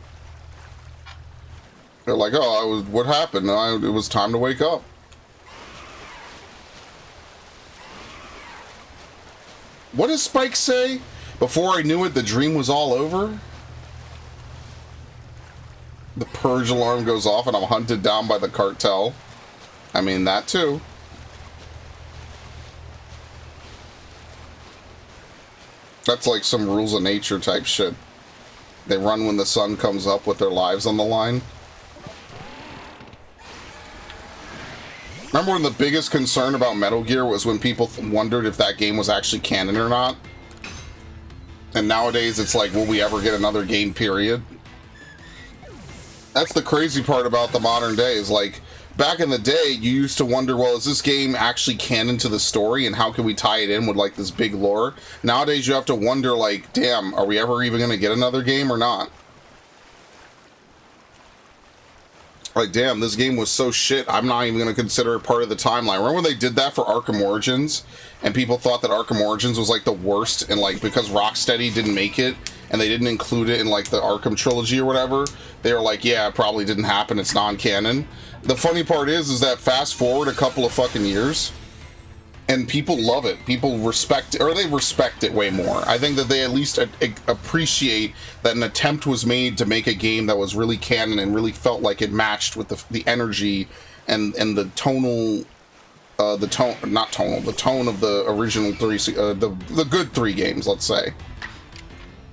They're like, oh, what happened? It was time to wake up. What does Spike say? Before I knew it, the dream was all over? The purge alarm goes off and I'm hunted down by the cartel. I mean, that too. That's like some rules of nature type shit. They run when the sun comes up with their lives on the line. Remember when the biggest concern about Metal Gear was when people wondered if that game was actually canon or not? And nowadays it's like, will we ever get another game, period? That's the crazy part about the modern day, is like, back in the day, you used to wonder, well, is this game actually canon to the story, and how can we tie it in with, like, this big lore? Nowadays, you have to wonder, like, damn, are we ever even going to get another game or not? Like, damn, this game was so shit, I'm not even going to consider it part of the timeline. Remember when they did that for Arkham Origins, and people thought that Arkham Origins was, like, the worst, and, like, because Rocksteady didn't make it, and they didn't include it in, like, the Arkham trilogy or whatever, they were like, yeah, it probably didn't happen, it's non-canon. The funny part is that fast forward a couple of fucking years, and people love it. People respect it, or they respect it way more. I think that they at least appreciate that an attempt was made to make a game that was really canon and really felt like it matched with the energy and the tonal, the tone of the original the good 3 games, let's say.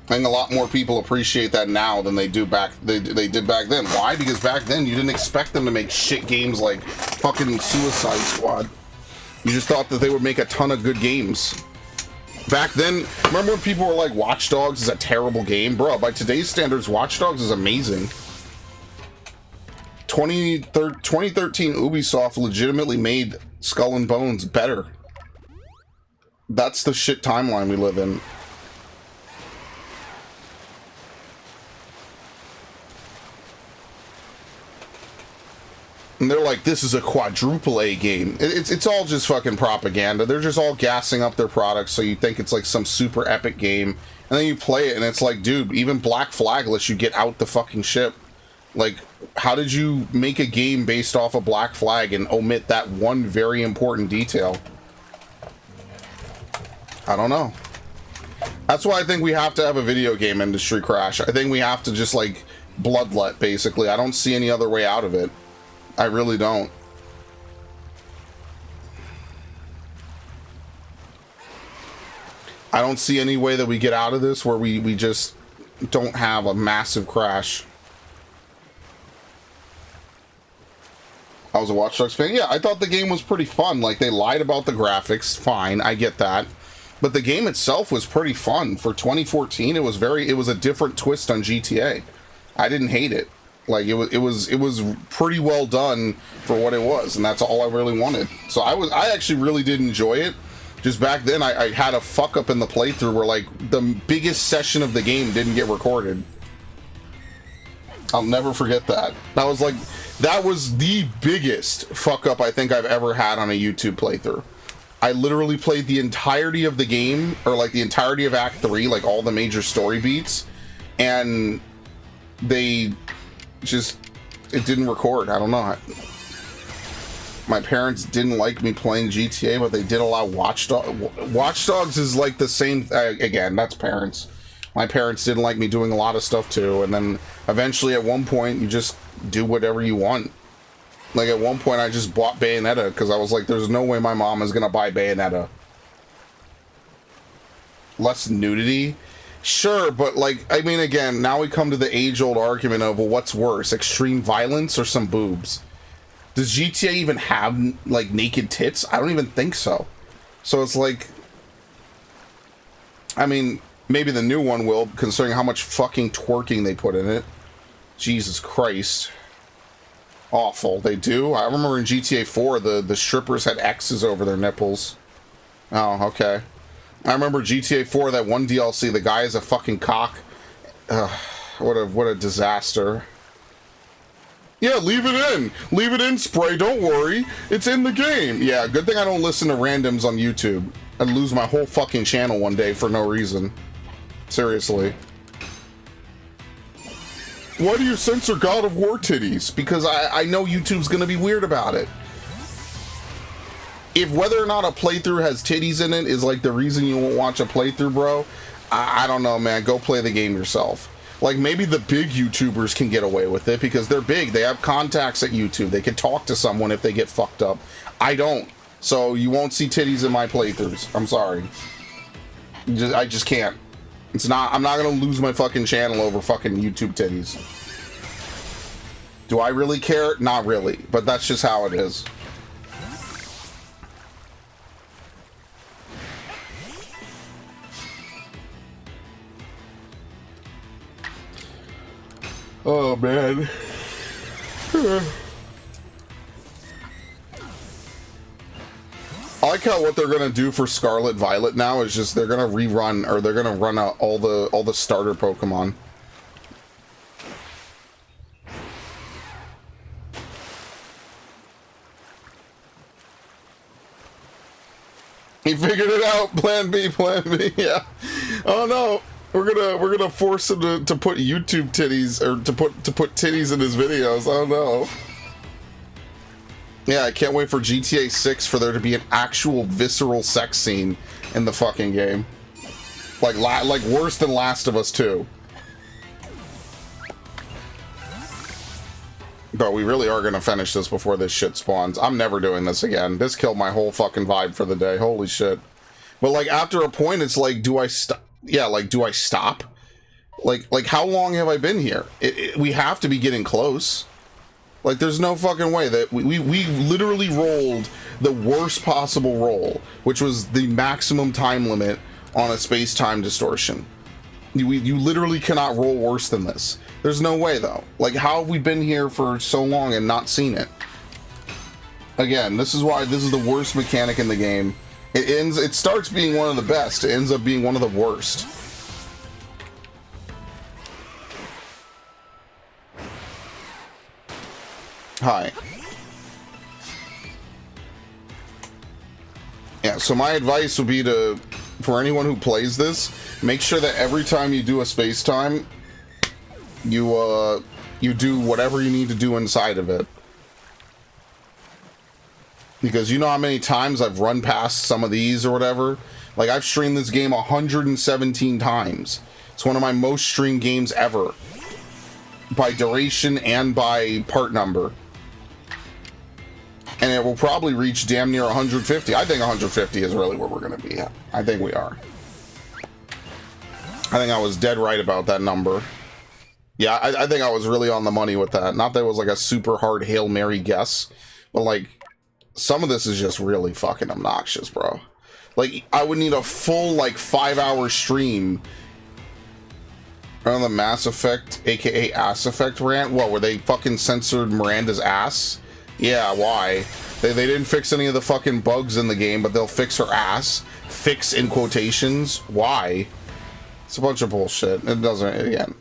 I think a lot more people appreciate that now than they did back then. Why? Because back then you didn't expect them to make shit games like fucking Suicide Squad. You just thought that they would make a ton of good games. Back then, remember when people were like, Watch Dogs is a terrible game? Bro, by today's standards, Watch Dogs is amazing. 2013 Ubisoft legitimately made Skull and Bones better. That's the shit timeline we live in. And they're like, this is a quadruple A game. It's all just fucking propaganda. They're just all gassing up their products so you think it's like some super epic game. And then you play it and it's like, dude, even Black Flag lets you get out the fucking ship. Like, how did you make a game based off of Black Flag and omit that one very important detail? I don't know. That's why I think we have to have a video game industry crash. I think we have to just, like, bloodlet, basically. I don't see any other way out of it. I really don't. I don't see any way that we get out of this where we just don't have a massive crash. I was a Watch Dogs fan. Yeah, I thought the game was pretty fun. Like, they lied about the graphics. Fine, I get that. But the game itself was pretty fun. For 2014, it was a different twist on GTA. I didn't hate it. Like, it was pretty well done for what it was, and that's all I really wanted. So I actually really did enjoy it. Just back then, I had a fuck up in the playthrough where, like, the biggest session of the game didn't get recorded. I'll never forget that. That was the biggest fuck up I think I've ever had on a YouTube playthrough. I literally played the entirety of the game, or like the entirety of Act 3, like all the major story beats, and it didn't record. I don't know. My parents didn't like me playing GTA, but they did allow Watch Dogs. Watch Dogs is like the same, again, that's parents. My parents didn't like me doing a lot of stuff too, and then eventually at one point you just do whatever you want. Like at one point I just bought Bayonetta because I was like, there's no way my mom is gonna buy Bayonetta. Less nudity? Sure, but like, I mean, again, now we come to the age-old argument of, well, what's worse, extreme violence or some boobs? Does GTA even have, like, naked tits? I don't even think so. So it's like, I mean, maybe the new one will, considering how much fucking twerking they put in it. Jesus Christ. Awful. They do? I remember in GTA 4, the strippers had X's over their nipples. Oh, okay. I remember GTA 4, that one DLC, the guy is a fucking cock. What a disaster. Yeah, leave it in. Leave it in, Spray. Don't worry. It's in the game. Yeah, good thing I don't listen to randoms on YouTube. I'd lose my whole fucking channel one day for no reason. Seriously. Why do you censor God of War titties? Because I know YouTube's gonna be weird about it. If whether or not a playthrough has titties in it is like the reason you won't watch a playthrough, bro, I don't know, man. Go play the game yourself. Like, maybe the big YouTubers can get away with it because they're big. They have contacts at YouTube. They can talk to someone if they get fucked up. I don't. So you won't see titties in my playthroughs. I'm sorry. I just can't. I'm not going to lose my fucking channel over fucking YouTube titties. Do I really care? Not really. But that's just how it is. Oh, man. I like how what they're gonna do for Scarlet Violet now is just they're gonna rerun, or they're gonna run out all the starter Pokemon. He figured it out. Plan B, plan B. Yeah. Oh no. We're gonna force him to put YouTube titties, or to put titties in his videos. Oh no. Yeah, I can't wait for GTA 6 for there to be an actual visceral sex scene in the fucking game. Like worse than Last of Us 2. But we really are gonna finish this before this shit spawns. I'm never doing this again. This killed my whole fucking vibe for the day. Holy shit. But like after a point, it's like, do I stop? Yeah, like, do I stop? Like how long have I been here? We have to be getting close. Like, there's no fucking way that we literally rolled the worst possible roll, which was the maximum time limit on a space-time distortion. You literally cannot roll worse than this. There's no way, though. Like, how have we been here for so long and not seen it? Again, this is why this is the worst mechanic in the game. It starts being one of the best. It ends up being one of the worst. Hi. Yeah, so my advice would be to, for anyone who plays this, make sure that every time you do a space time, you do whatever you need to do inside of it. Because you know how many times I've run past some of these or whatever? Like, I've streamed this game 117 times. It's one of my most streamed games ever. By duration and by part number. And it will probably reach damn near 150. I think 150 is really where we're going to be at. I think we are. I think I was dead right about that number. Yeah, I think I was really on the money with that. Not that it was like a super hard Hail Mary guess. But like, some of this is just really fucking obnoxious, bro. Like, I would need a full, like, 5-hour stream on the Mass Effect, aka Ass Effect rant. What, where they fucking censored Miranda's ass? Yeah, why? They didn't fix any of the fucking bugs in the game, but they'll fix her ass. Fix in quotations. Why? It's a bunch of bullshit. It doesn't, again.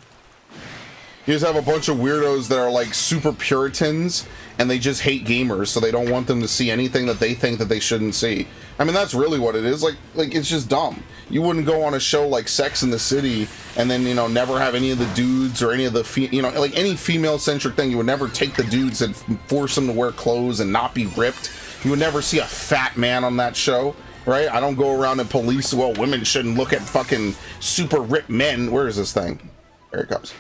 You just have a bunch of weirdos that are like super Puritans, and they just hate gamers, so they don't want them to see anything that they think that they shouldn't see. I mean, that's really what it is. Like it's just dumb. You wouldn't go on a show like Sex and the City and then, you know, never have any of the dudes or any of the, you know, like any female-centric thing. You would never take the dudes and force them to wear clothes and not be ripped. You would never see a fat man on that show, right? I don't go around and police, well, women shouldn't look at fucking super ripped men. Where is this thing? There it comes.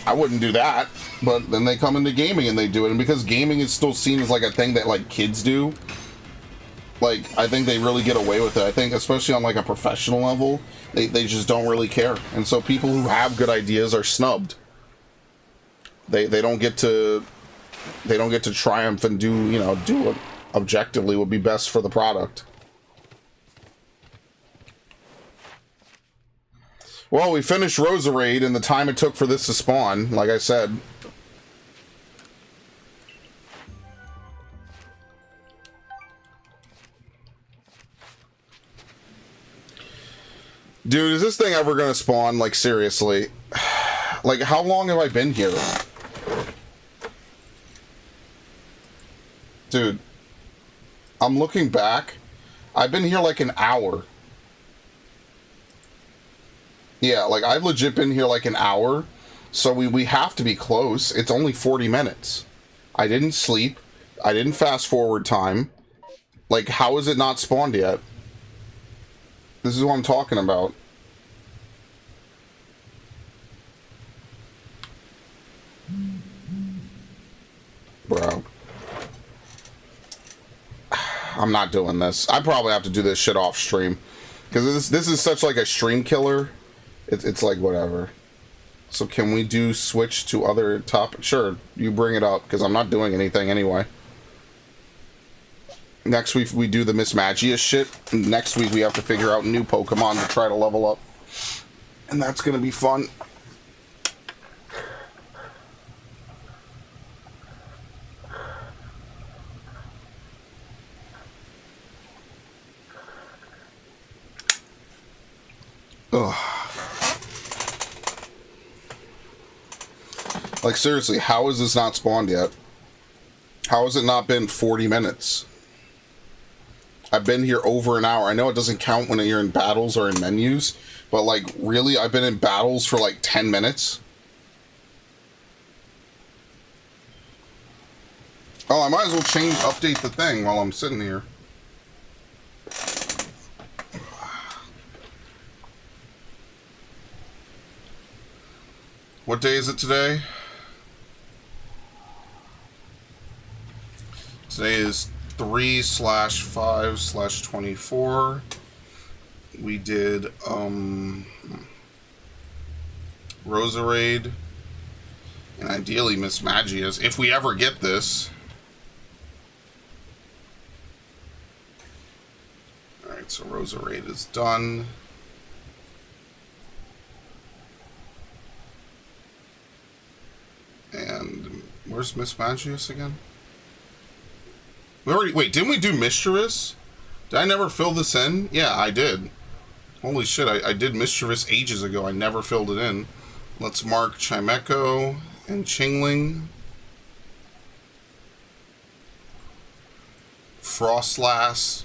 I wouldn't do that, but then they come into gaming and they do it. And because gaming is still seen as like a thing that like kids do, like, I think they really get away with it. I think, especially on like a professional level, they just don't really care. And so people who have good ideas are snubbed. They don't get to triumph and do, you know, do what objectively would be best for the product. Well, we finished Roserade in the time it took for this to spawn, like I said. Dude, is this thing ever gonna spawn? Like, seriously. Like, how long have I been here? Dude. I'm looking back. I've been here like an hour. Yeah, like, I've legit been here like an hour. So we have to be close. It's only 40 minutes. I didn't sleep. I didn't fast forward time. Like, how is it not spawned yet? This is what I'm talking about. Bro. I'm not doing this. I probably have to do this shit off stream. Because this is such like a stream killer. It's like whatever. So can we do switch to other topics? Sure, you bring it up. Because I'm not doing anything anyway. Next week we do the Miss Magia shit. Next week we have to figure out new Pokemon to try to level up. And that's gonna be fun. Ugh. Like, seriously, how is this not spawned yet? How has it not been 40 minutes? I've been here over an hour. I know it doesn't count when you're in battles or in menus, but like, really, I've been in battles for like 10 minutes. Oh, I might as well update the thing while I'm sitting here. What day is it today? Today is 3/5/24. We did Roserade and ideally Miss Magia's if we ever get this. Alright, so Roserade is done. And where's Miss Magius again? Wait, didn't we do Mischievous? Did I never fill this in? Yeah, I did. Holy shit, I did Mischievous ages ago. I never filled it in. Let's mark Chimecho and Chingling. Frostlass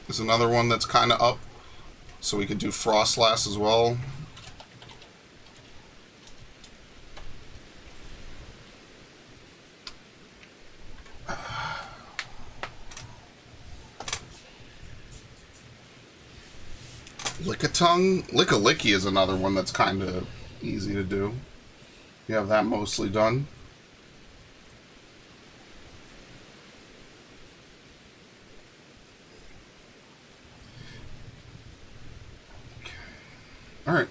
is another one that's kind of up. So we could do Frostlass as well. Lickitung? Lickalicky is another one that's kind of easy to do. You have that mostly done. Alright.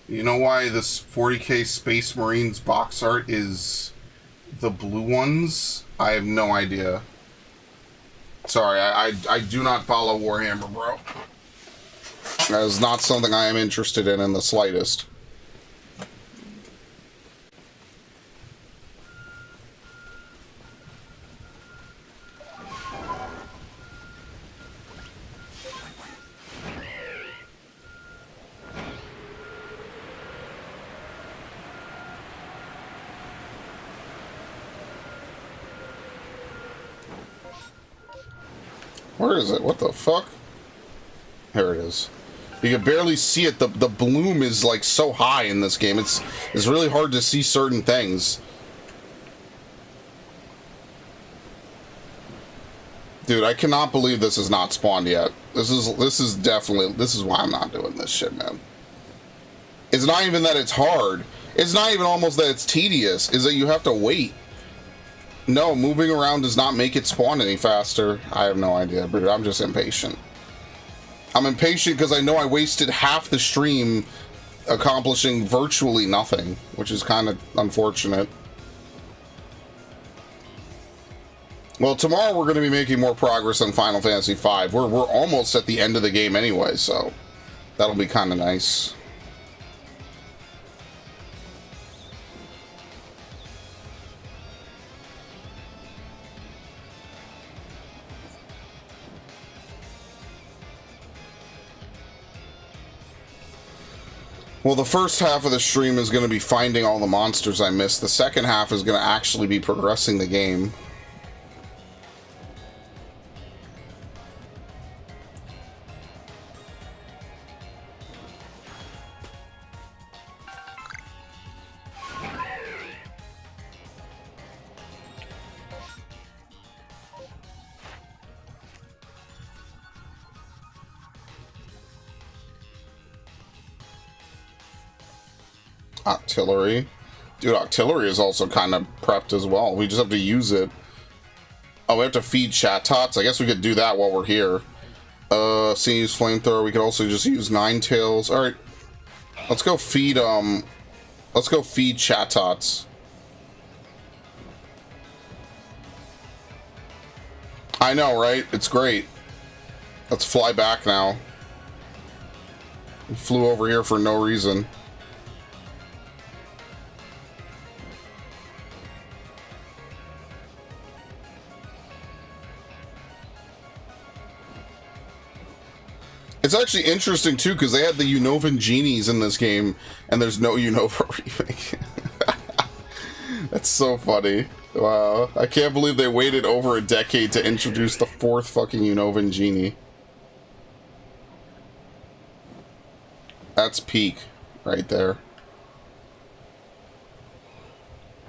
You know why this 40k Space Marines box art is the blue ones? I have no idea. Sorry, I do not follow Warhammer, bro. That is not something I am interested in the slightest. Where is it? What the fuck? Here it is. You can barely see it. The bloom is like so high in this game. It's really hard to see certain things. Dude, I cannot believe this is not spawned yet. This is definitely, this is why I'm not doing this shit, man. It's not even that it's hard. It's not even almost that it's tedious. Is that you have to wait. No, moving around does not make it spawn any faster. I have no idea, but I'm just impatient. I'm impatient because I know I wasted half the stream accomplishing virtually nothing, which is kind of unfortunate. Well, tomorrow we're going to be making more progress on Final Fantasy V. We're almost at the end of the game anyway, so that'll be kind of nice. Well, the first half of the stream is going to be finding all the monsters I missed. The second half is going to actually be progressing the game. Octillery. Dude, Octillery is also kind of prepped as well. We just have to use it. Oh, we have to feed Chattots. I guess we could do that while we're here. Use Flamethrower. We could also just use Ninetales. Alright. Let's go feed, let's go feed Chattots. I know, right? It's great. Let's fly back now. We flew over here for no reason. It's actually interesting, too, because they had the Unovan Genies in this game, and there's no Unova remake. That's so funny. Wow. I can't believe they waited over a decade to introduce the fourth fucking Unovan Genie. That's peak, right there.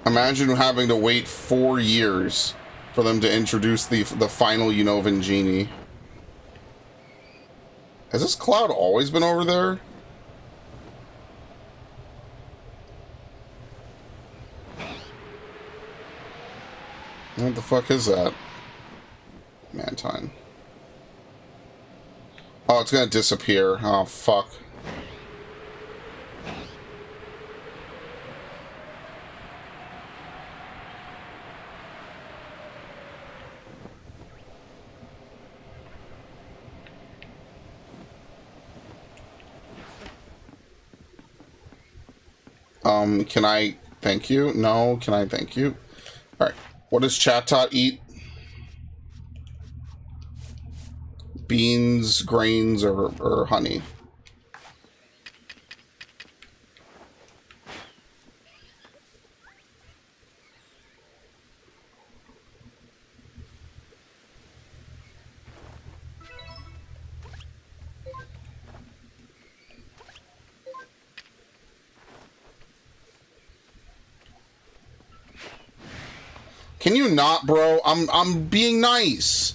Imagine having to wait 4 years for them to introduce the final Unovan Genie. Has this cloud always been over there? What the fuck is that? Mantine. Oh, it's gonna disappear. Oh, fuck. Can I thank you? No, can I thank you? Alright. What does Chattot eat? Beans, grains, or honey? Can you not, bro? I'm being nice.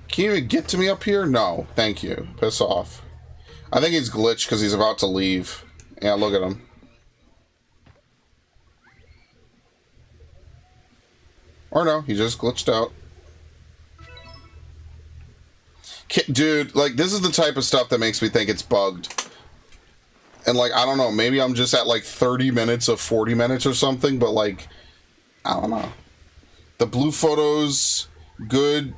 Can you even get to me up here? No. Thank you. Piss off. I think he's glitched because he's about to leave. Yeah, look at him. Or no, he just glitched out. Dude, like, this is the type of stuff that makes me think it's bugged. And, like, I don't know, maybe I'm just at, like, 30 minutes of 40 minutes or something, but, like, I don't know. The blue photos, good.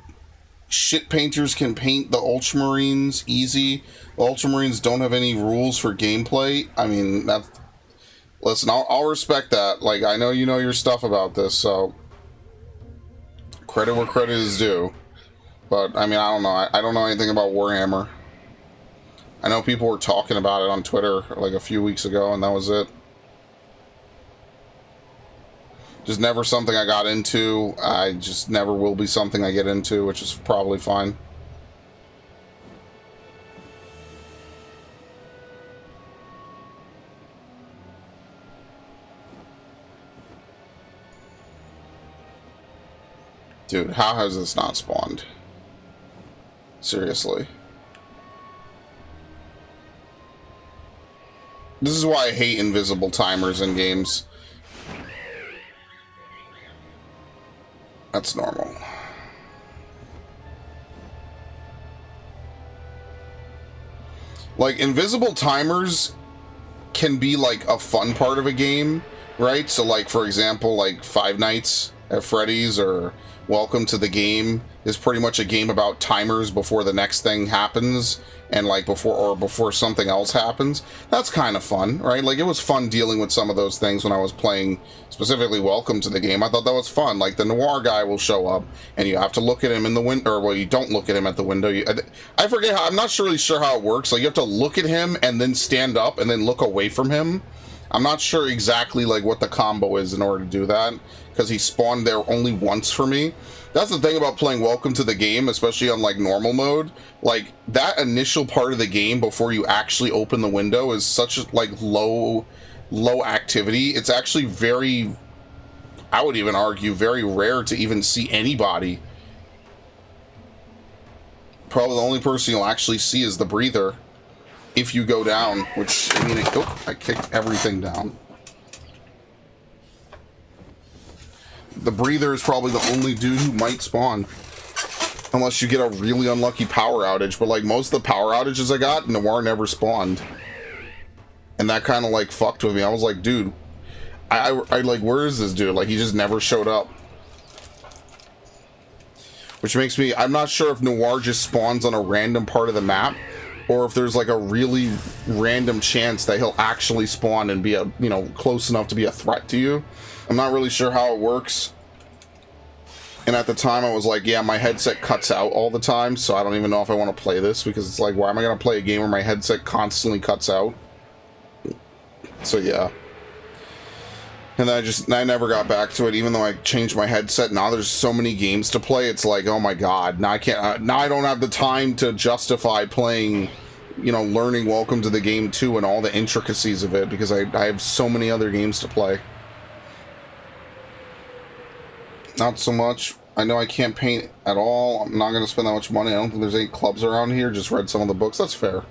Shit painters can paint the Ultramarines easy. The Ultramarines don't have any rules for gameplay. I mean, that's... Listen, I'll respect that. Like, I know you know your stuff about this, so... Credit where credit is due. But, I mean, I don't know. I don't know anything about Warhammer. I know people were talking about it on Twitter, like, a few weeks ago, and that was it. Just never something I got into. I just never will be something I get into, which is probably fine. Dude, how has this not spawned? Seriously. This is why I hate invisible timers in games. That's normal. Like, invisible timers can be, like, a fun part of a game, right? So, like, for example, like, Five Nights at Freddy's or Welcome to the Game is pretty much a game about timers before the next thing happens and, like, before something else happens. That's kind of fun, right? Like, it was fun dealing with some of those things when I was playing, specifically Welcome to the Game. I thought that was fun. Like, the noir guy will show up, and you have to look at him in the window, or, well, you don't look at him at the window. I forget how, I'm not really sure how it works. Like, you have to look at him and then stand up and then look away from him. I'm not sure exactly, like, what the combo is in order to do that, because he spawned there only once for me. That's the thing about playing Welcome to the Game, especially on, like, normal mode. Like, that initial part of the game before you actually open the window is such, like, low activity. It's actually very, I would even argue, very rare to even see anybody. Probably the only person you'll actually see is the breather. If you go down, which, I mean, I kicked everything down. The breather is probably the only dude who might spawn. Unless you get a really unlucky power outage. But, like, most of the power outages I got, Noir never spawned. And that kind of, like, fucked with me. I was like, dude, I like, where is this dude? Like, he just never showed up. Which makes me, I'm not sure if Noir just spawns on a random part of the map, or if there's, like, a really random chance that he'll actually spawn and be, you know, close enough to be a threat to you. I'm not really sure how it works. And at the time, I was like, yeah, my headset cuts out all the time, so I don't even know if I want to play this, because it's like, why am I going to play a game where my headset constantly cuts out? So, yeah. And then I never got back to it, even though I changed my headset. Now there's so many games to play, it's like, oh my god, now I can't, now I don't have the time to justify playing, you know, learning Welcome to the Game 2 and all the intricacies of it, because I have so many other games to play. Not so much. I know I can't paint at all. I'm not going to spend that much money. I don't think there's any clubs around here. Just read some of the books. That's fair.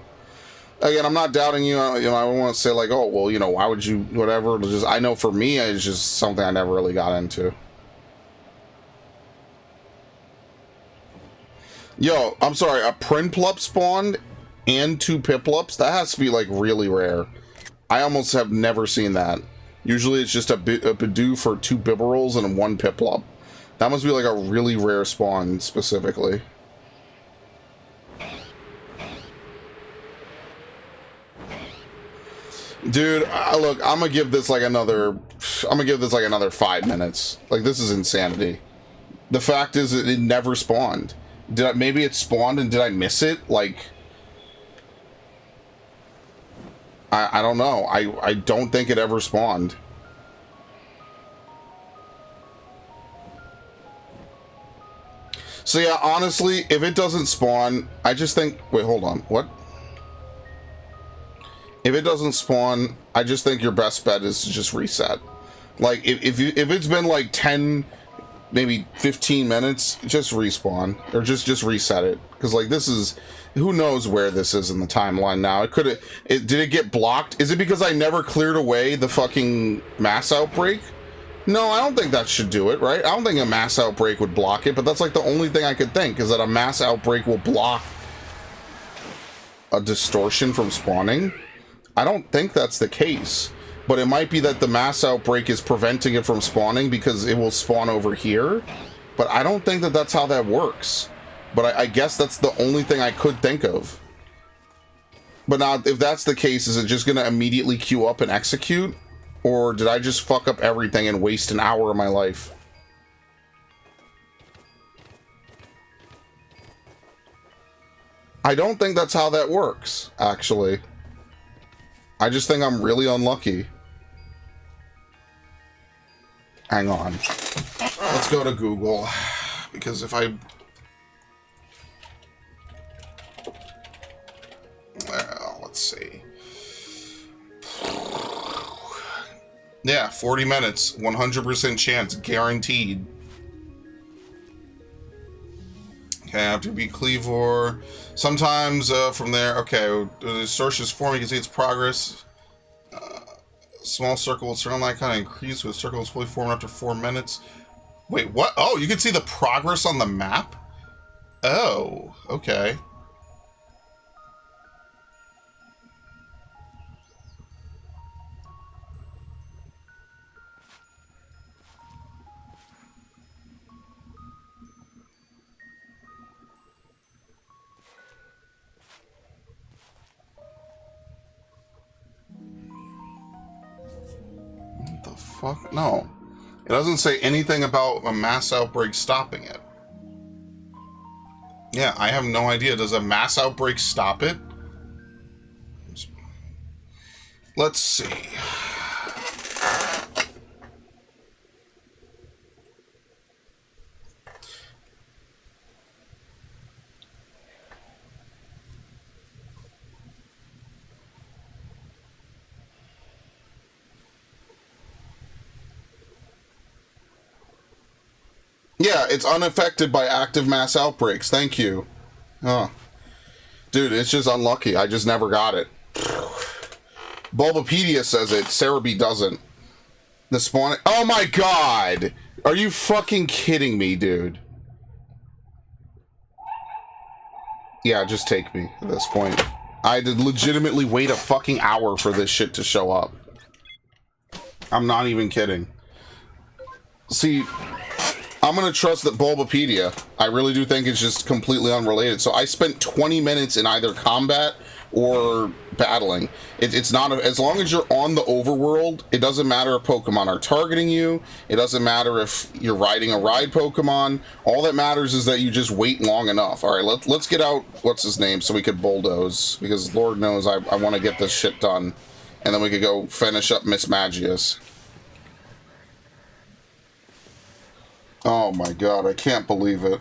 Again, I'm not doubting you. You know, I don't want to say like, oh, well, you know, why would you, whatever. It's just, I know for me, it's just something I never really got into. Yo, I'm sorry. A Prinplup spawned and 2 Piplups? That has to be, like, really rare. I almost have never seen that. Usually it's just a Bidoof for 2 Bibberels and 1 Piplup. That must be like a really rare spawn, specifically. Dude, look, I'm gonna give this like another 5 minutes. Like, this is insanity. The fact is that it never spawned. Maybe it spawned and did I miss it? Like, I don't know. I don't think it ever spawned. So yeah, honestly, if it doesn't spawn, I just think... Wait, hold on. What? If it doesn't spawn, I just think your best bet is to just reset. Like, if it's been like 10 maybe 15 minutes, just respawn. Or just reset it. Because, like, this is... Who knows where this is in the timeline now? It could... Did it get blocked? Is it because I never cleared away the fucking mass outbreak? No, I don't think that should do it, right? I don't think a mass outbreak would block it, but that's, like, the only thing I could think, is that a mass outbreak will block a distortion from spawning. I don't think that's the case. But it might be that the mass outbreak is preventing it from spawning because it will spawn over here. But I don't think that that's how that works. But I guess that's the only thing I could think of. But now, if that's the case, is it just going to immediately queue up and execute? Or did I just fuck up everything and waste an hour of my life? I don't think that's how that works, actually. I just think I'm really unlucky. Hang on. Let's go to Google. Because if I... Well, let's see. Yeah, 40 minutes. 100% chance. Guaranteed. Okay, after beat Cleavor. Sometimes from there... Okay, the distortion is forming. You can see its progress. Small circle will surround that kind of increase with circles fully formed after 4 minutes. Wait, what? Oh, you can see the progress on the map? Oh, okay. What the fuck? No. It doesn't say anything about a mass outbreak stopping it. Yeah, I have no idea. Does a mass outbreak stop it? Let's see. Yeah, it's unaffected by active mass outbreaks. Thank you. Oh. Dude, it's just unlucky. I just never got it. Bulbapedia says it. Cerebi doesn't. The spawn... Oh my god! Are you fucking kidding me, dude? Yeah, just take me at this point. I had to legitimately wait a fucking hour for this shit to show up. I'm not even kidding. See... I'm going to trust that Bulbapedia. I really do think it's just completely unrelated. So I spent 20 minutes in either combat or battling. It's not... As long as you're on the overworld, it doesn't matter if Pokemon are targeting you. It doesn't matter if you're riding a ride Pokemon. All that matters is that you just wait long enough. All right, let's get out... What's his name? So we could bulldoze. Because Lord knows I want to get this shit done. And then we could go finish up Miss Magius. Oh my god, I can't believe it.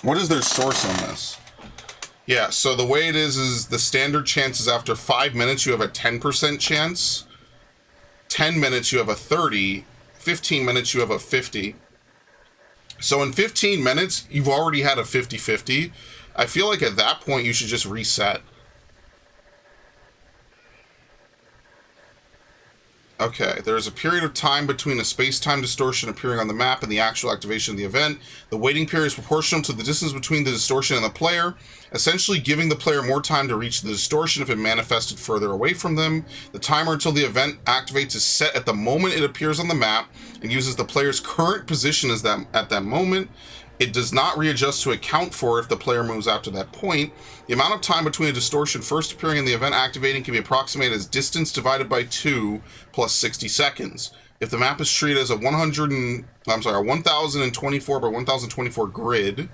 What is their source on this? Yeah, so the way it is the standard chance is after 5 minutes you have a 10% chance. 10 minutes you have a 30. 15 minutes you have a 50. So in 15 minutes, you've already had a 50-50. I feel like at that point you should just reset. Okay, there's a period of time between a space-time distortion appearing on the map and the actual activation of the event. The waiting period is proportional to the distance between the distortion and the player, essentially giving the player more time to reach the distortion if it manifested further away from them. The timer until the event activates is set at the moment it appears on the map and uses the player's current position as at that moment. It does not readjust to account for if the player moves after that point. The amount of time between a distortion first appearing and the event activating can be approximated as distance divided by 2 plus 60 seconds. If the map is treated as a 1024 by 1024 grid,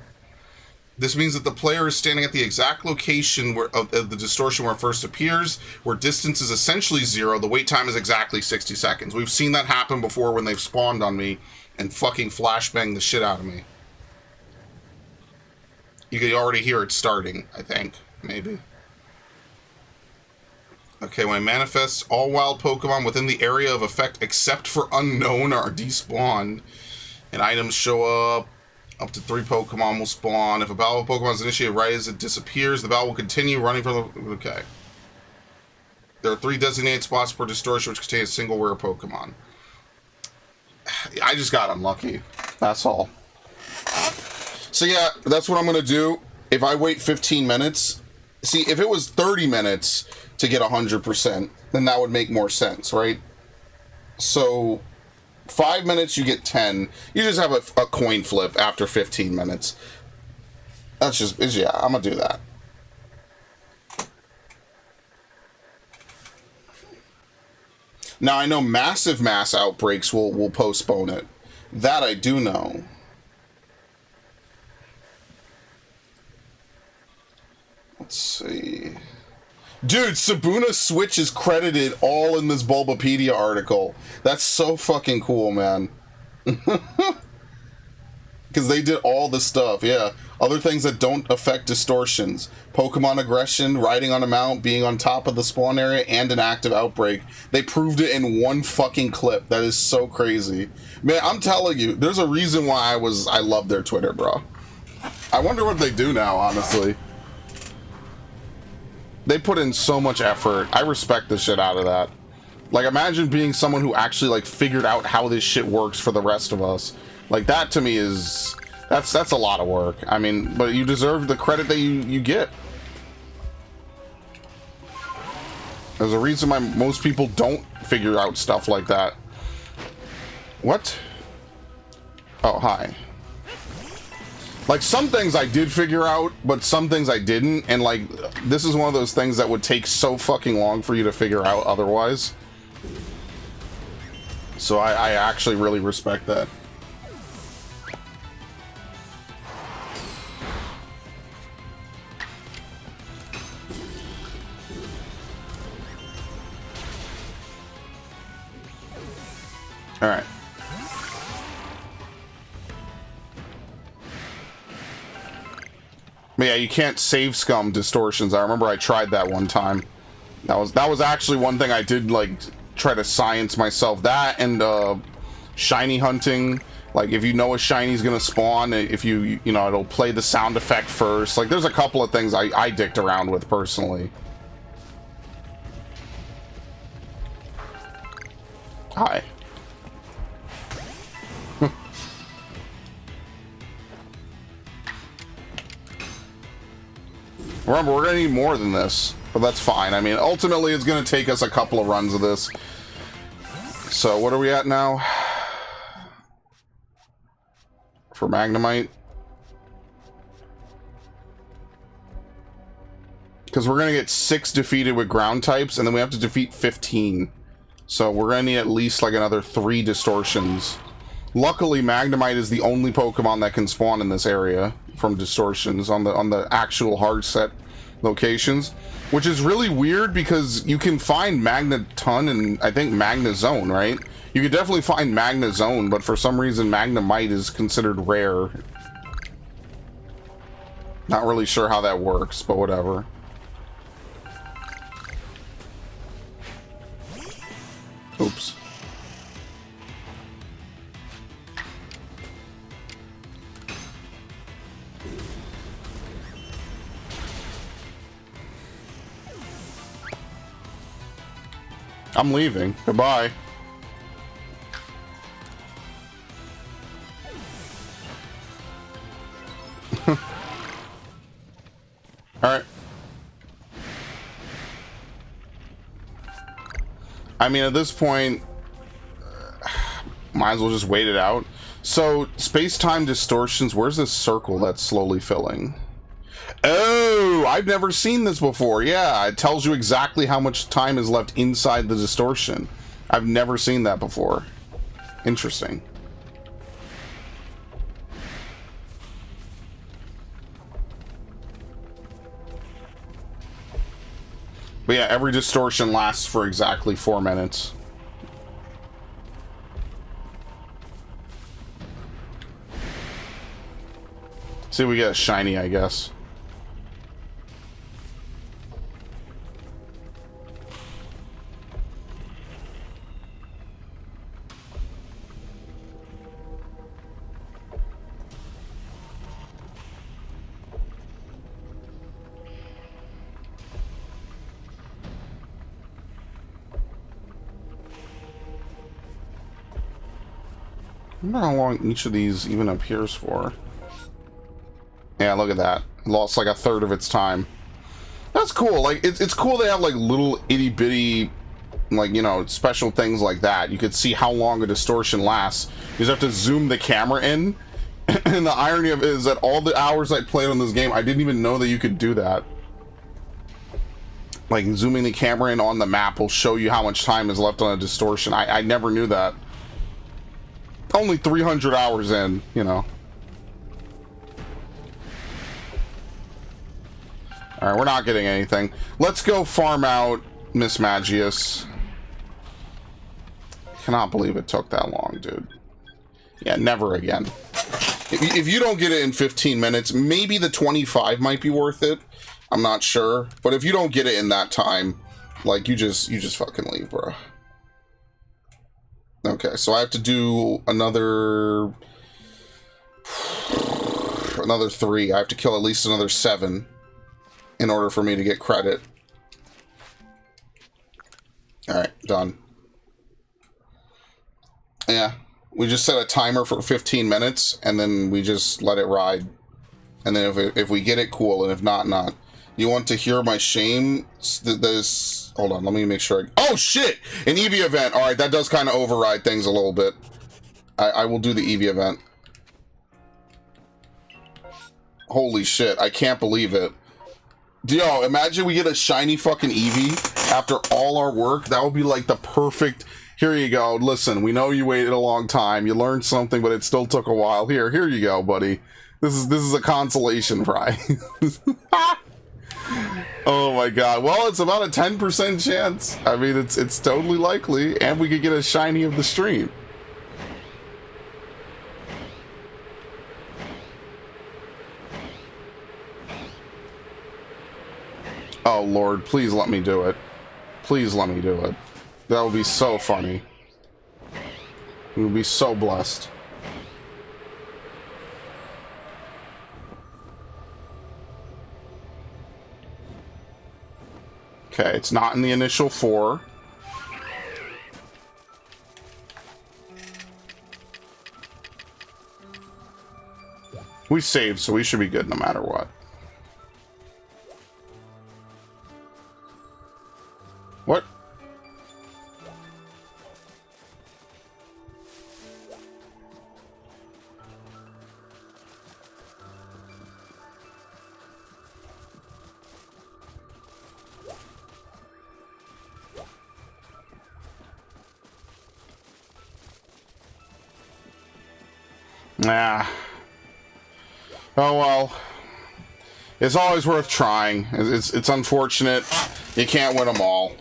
this means that the player is standing at the exact location of the distortion where it first appears, where distance is essentially 0, the wait time is exactly 60 seconds. We've seen that happen before when they've spawned on me and fucking flashbanged the shit out of me. You can already hear it starting, I think. Maybe. Okay, when it manifests, all wild Pokemon within the area of effect except for unknown are despawned. and items show up. Up to 3 Pokemon will spawn. If a battle of Pokemon is initiated right as it disappears, the battle will continue running from the... Okay. There are 3 designated spots per distortion which contain a single rare Pokemon. I just got unlucky. That's all. So yeah, that's what I'm going to do. If I wait 15 minutes... See, if it was 30 minutes to get 100%, then that would make more sense, right? So... 5 minutes, you get 10. You just have a coin flip after 15 minutes. That's just, yeah, I'm gonna do that. Now, I know massive mass outbreaks will postpone it. That I do know. Let's see. Dude, Sabuna's Switch is credited all in this Bulbapedia article. That's so fucking cool, man. Because they did all the stuff, yeah. Other things that don't affect distortions. Pokemon aggression, riding on a mount, being on top of the spawn area, and an active outbreak. They proved it in one fucking clip. That is so crazy. Man, I'm telling you, there's a reason why I love their Twitter, bro. I wonder what they do now, honestly. They put in so much effort. I respect the shit out of that. Like, imagine being someone who actually, like, figured out how this shit works for the rest of us. Like, that to me is... That's a lot of work. I mean, but you deserve the credit that you get. There's a reason why most people don't figure out stuff like that. What? Oh, hi. Like, some things I did figure out, but some things I didn't, and, like, this is one of those things that would take so fucking long for you to figure out otherwise. So I actually really respect that. Alright. But yeah, you can't save scum distortions. I remember I tried that one time. That was actually one thing I did, like, try to science myself. That and shiny hunting. Like, if you know a shiny's gonna spawn, if you know, it'll play the sound effect first. Like, there's a couple of things I dicked around with personally. Hi. Remember, we're gonna need more than this, but that's fine. I mean, ultimately, it's gonna take us a couple of runs of this. So, what are we at now? For Magnemite? Because we're gonna get 6 defeated with ground types, and then we have to defeat 15. So, we're gonna need at least, like, another 3 distortions. Luckily, Magnemite is the only Pokemon that can spawn in this area from distortions on the actual hard set locations, which is really weird because you can find Magneton and I think Magnezone, right? You could definitely find Magnezone, but for some reason Magnemite is considered rare. Not really sure how that works, but whatever. Oops. I'm leaving. Goodbye. Alright. I mean, at this point, might as well just wait it out. So, space-time distortions, where's this circle that's slowly filling? Oh, I've never seen this before. Yeah, it tells you exactly how much time is left inside the distortion. I've never seen that before. Interesting. But yeah, every distortion lasts for exactly 4 minutes. See, we get a shiny, I guess. wonder how long each of these even appears for. Yeah, look at that. Lost like a third of its time. That's cool. Like, it's cool they have like little itty bitty, like, you know, special things like that. You could see how long a distortion lasts. You just have to zoom the camera in. And the irony of it is that all the hours I played on this game, I didn't even know that you could do that. Like, zooming the camera in on the map will show you how much time is left on a distortion. I never knew that. Only 300 hours in, you know. Alright, we're not getting anything. Let's go farm out Miss Magius. Cannot believe it took that long, dude. Yeah, never again. If you don't get it in 15 minutes, maybe the 25 might be worth it. I'm not sure. But if you don't get it in that time, like, you just fucking leave, bro. Okay, so I have to do another 3. I have to kill at least another 7 in order for me to get credit. Alright, done. Yeah. We just set a timer for 15 minutes, and then we just let it ride. And then if we get it, cool, and if not, not. You want to hear my shame? This... Hold on, let me make sure oh, shit! An Eevee event! Alright, that does kind of override things a little bit. I will do the Eevee event. Holy shit, I can't believe it. Yo, imagine we get a shiny fucking Eevee after all our work. That would be like the perfect... Here you go. Listen, we know you waited a long time. You learned something, but it still took a while. Here you go, buddy. This is a consolation prize. Oh my god. Well, it's about a 10% chance. I mean, it's totally likely, and we could get a shiny of the stream. Oh Lord, please let me do it. Please let me do it. That would be so funny. We would be so blessed. Okay, it's not in the initial 4. We saved, so we should be good no matter what. What? Nah. Oh well. It's always worth trying. It's unfortunate you can't win them all.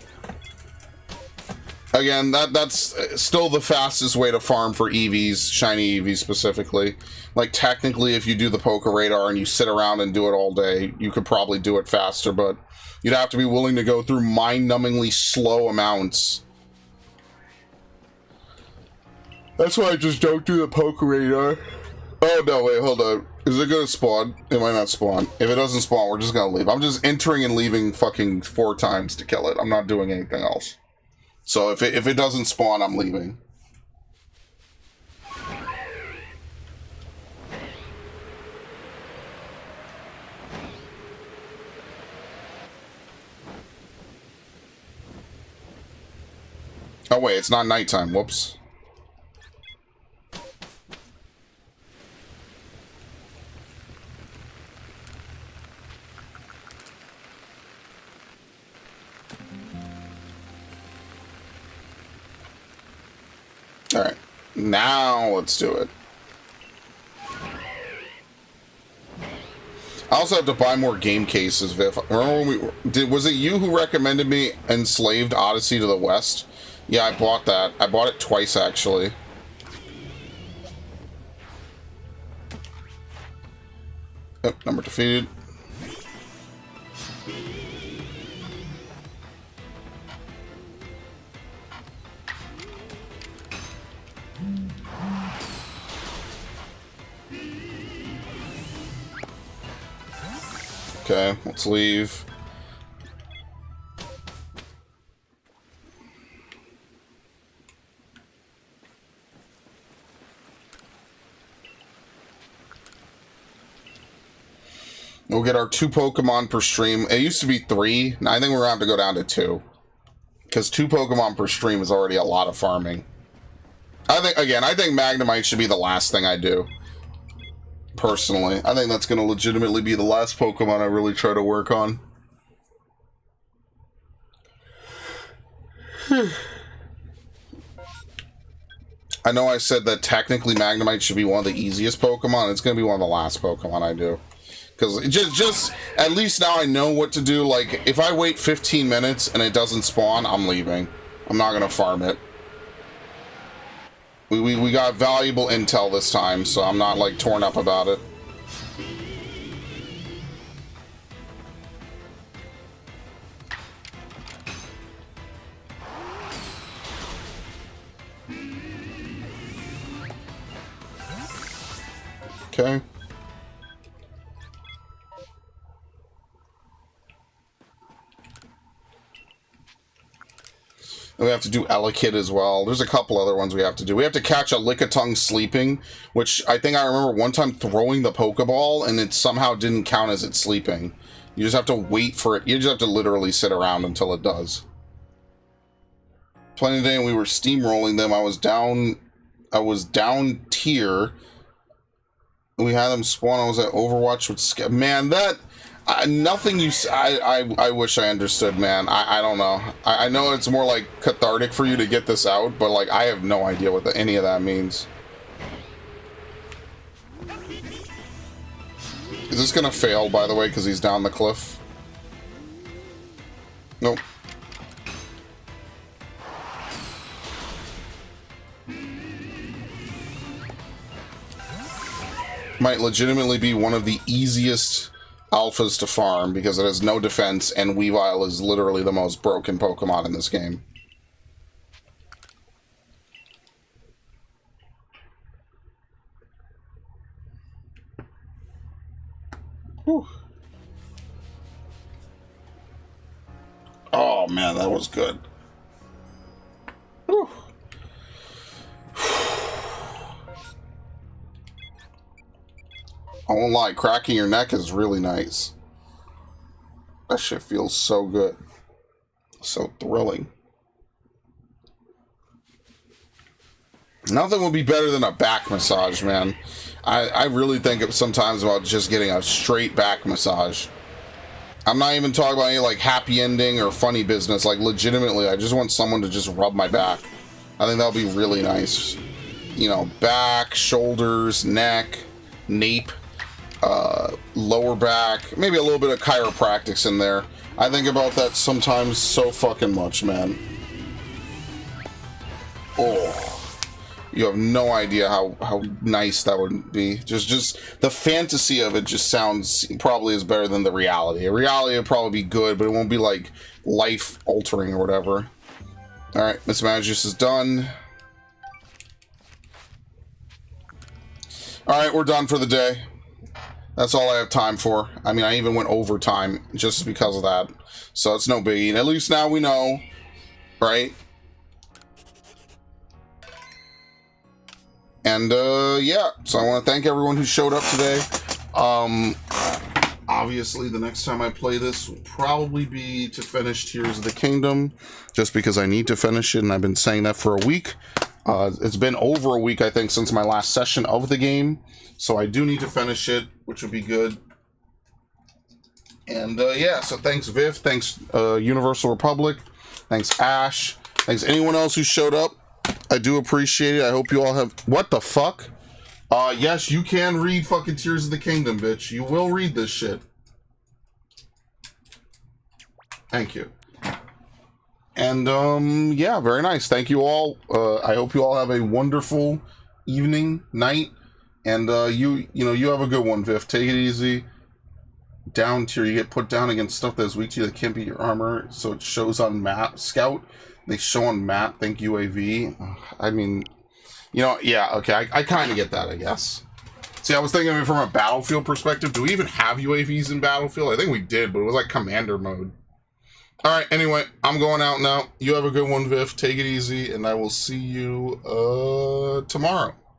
Again, that's still the fastest way to farm for EVs, shiny EVs specifically. Like, technically, if you do the Poké Radar and you sit around and do it all day, you could probably do it faster, but you'd have to be willing to go through mind-numbingly slow amounts. That's why I just don't do the Poké Radar. Oh, no, wait, hold on. Is it gonna spawn? It might not spawn. If it doesn't spawn, we're just gonna leave. I'm just entering and leaving fucking 4 times to kill it. I'm not doing anything else. So if it doesn't spawn, I'm leaving. Oh wait, it's not nighttime. Whoops. Alright, now let's do it. I also have to buy more game cases, Viv. Remember when was it you who recommended me Enslaved Odyssey to the West? Yeah, I bought that. I bought it twice, actually. Yep, number defeated. Okay, let's leave. We'll get our 2 Pokemon per stream. It used to be 3. Now I think we're going to have to go down to 2. Because 2 Pokemon per stream is already a lot of farming. I think Magnemite should be the last thing I do. Personally. I think that's going to legitimately be the last Pokemon I really try to work on. I know I said that technically Magnemite should be one of the easiest Pokemon. It's going to be one of the last Pokemon I do. Because just at least now I know what to do. Like, if I wait 15 minutes and it doesn't spawn, I'm leaving. I'm not going to farm it. We got valuable intel this time, so I'm not, like, torn up about it. Okay. And we have to do Elekid as well. There's a couple other ones we have to do. We have to catch a Lickitung sleeping, which I think I remember one time throwing the Pokeball and it somehow didn't count as it sleeping. You just have to wait for it. You just have to literally sit around until it does. Playing today and we were steamrolling them. I was down tier. We had them spawn. I was at Overwatch with man, that nothing you I wish I understood, man. I don't know. I know it's more like cathartic for you to get this out, but like I have no idea what any of that means. Is this gonna fail, by the way, because he's down the cliff? Nope. Might legitimately be one of the easiest alphas to farm because it has no defense and Weavile is literally the most broken Pokemon in this game. Whew. Oh man, that was good. Whew. I won't lie, cracking your neck is really nice. That shit feels so good. So thrilling. Nothing would be better than a back massage, man. I really think sometimes about just getting a straight back massage. I'm not even talking about any like happy ending or funny business. Like legitimately, I just want someone to just rub my back. I think that'll be really nice. You know, back, shoulders, neck, nape. Lower back, maybe a little bit of chiropractics in there. I think about that sometimes so fucking much, man. Oh, you have no idea how nice that would be. Just the fantasy of it just sounds probably is better than the reality. The reality would probably be good, but it won't be like life altering or whatever. All right, Miss Magius is done. All right, we're done for the day. That's all I have time for. I mean, I even went overtime just because of that. So it's no biggie. And at least now we know, right? And, yeah. So I want to thank everyone who showed up today. Obviously, the next time I play this will probably be to finish Tears of the Kingdom. Just because I need to finish it, and I've been saying that for a week. It's been over a week, I think, since my last session of the game. So I do need to finish it, which would be good. And, yeah, so thanks, Viv. Thanks, Universal Republic. Thanks, Ash. Thanks anyone else who showed up. I do appreciate it. I hope you all have... What the fuck? Yes, you can read fucking Tears of the Kingdom, bitch. You will read this shit. Thank you. And, yeah, very nice. Thank you all. I hope you all have a wonderful evening, night. And, you have a good one, Viv. Take it easy. Down tier, you get put down against stuff that is weak to you that can't beat your armor. So it shows on map. Scout, they show on map. Think UAV. I mean, yeah, okay. I kind of get that, I guess. See, I was thinking of it from a Battlefield perspective. Do we even have UAVs in Battlefield? I think we did, but it was like commander mode. All right, anyway, I'm going out now. You have a good one, Viv. Take it easy, and I will see you tomorrow.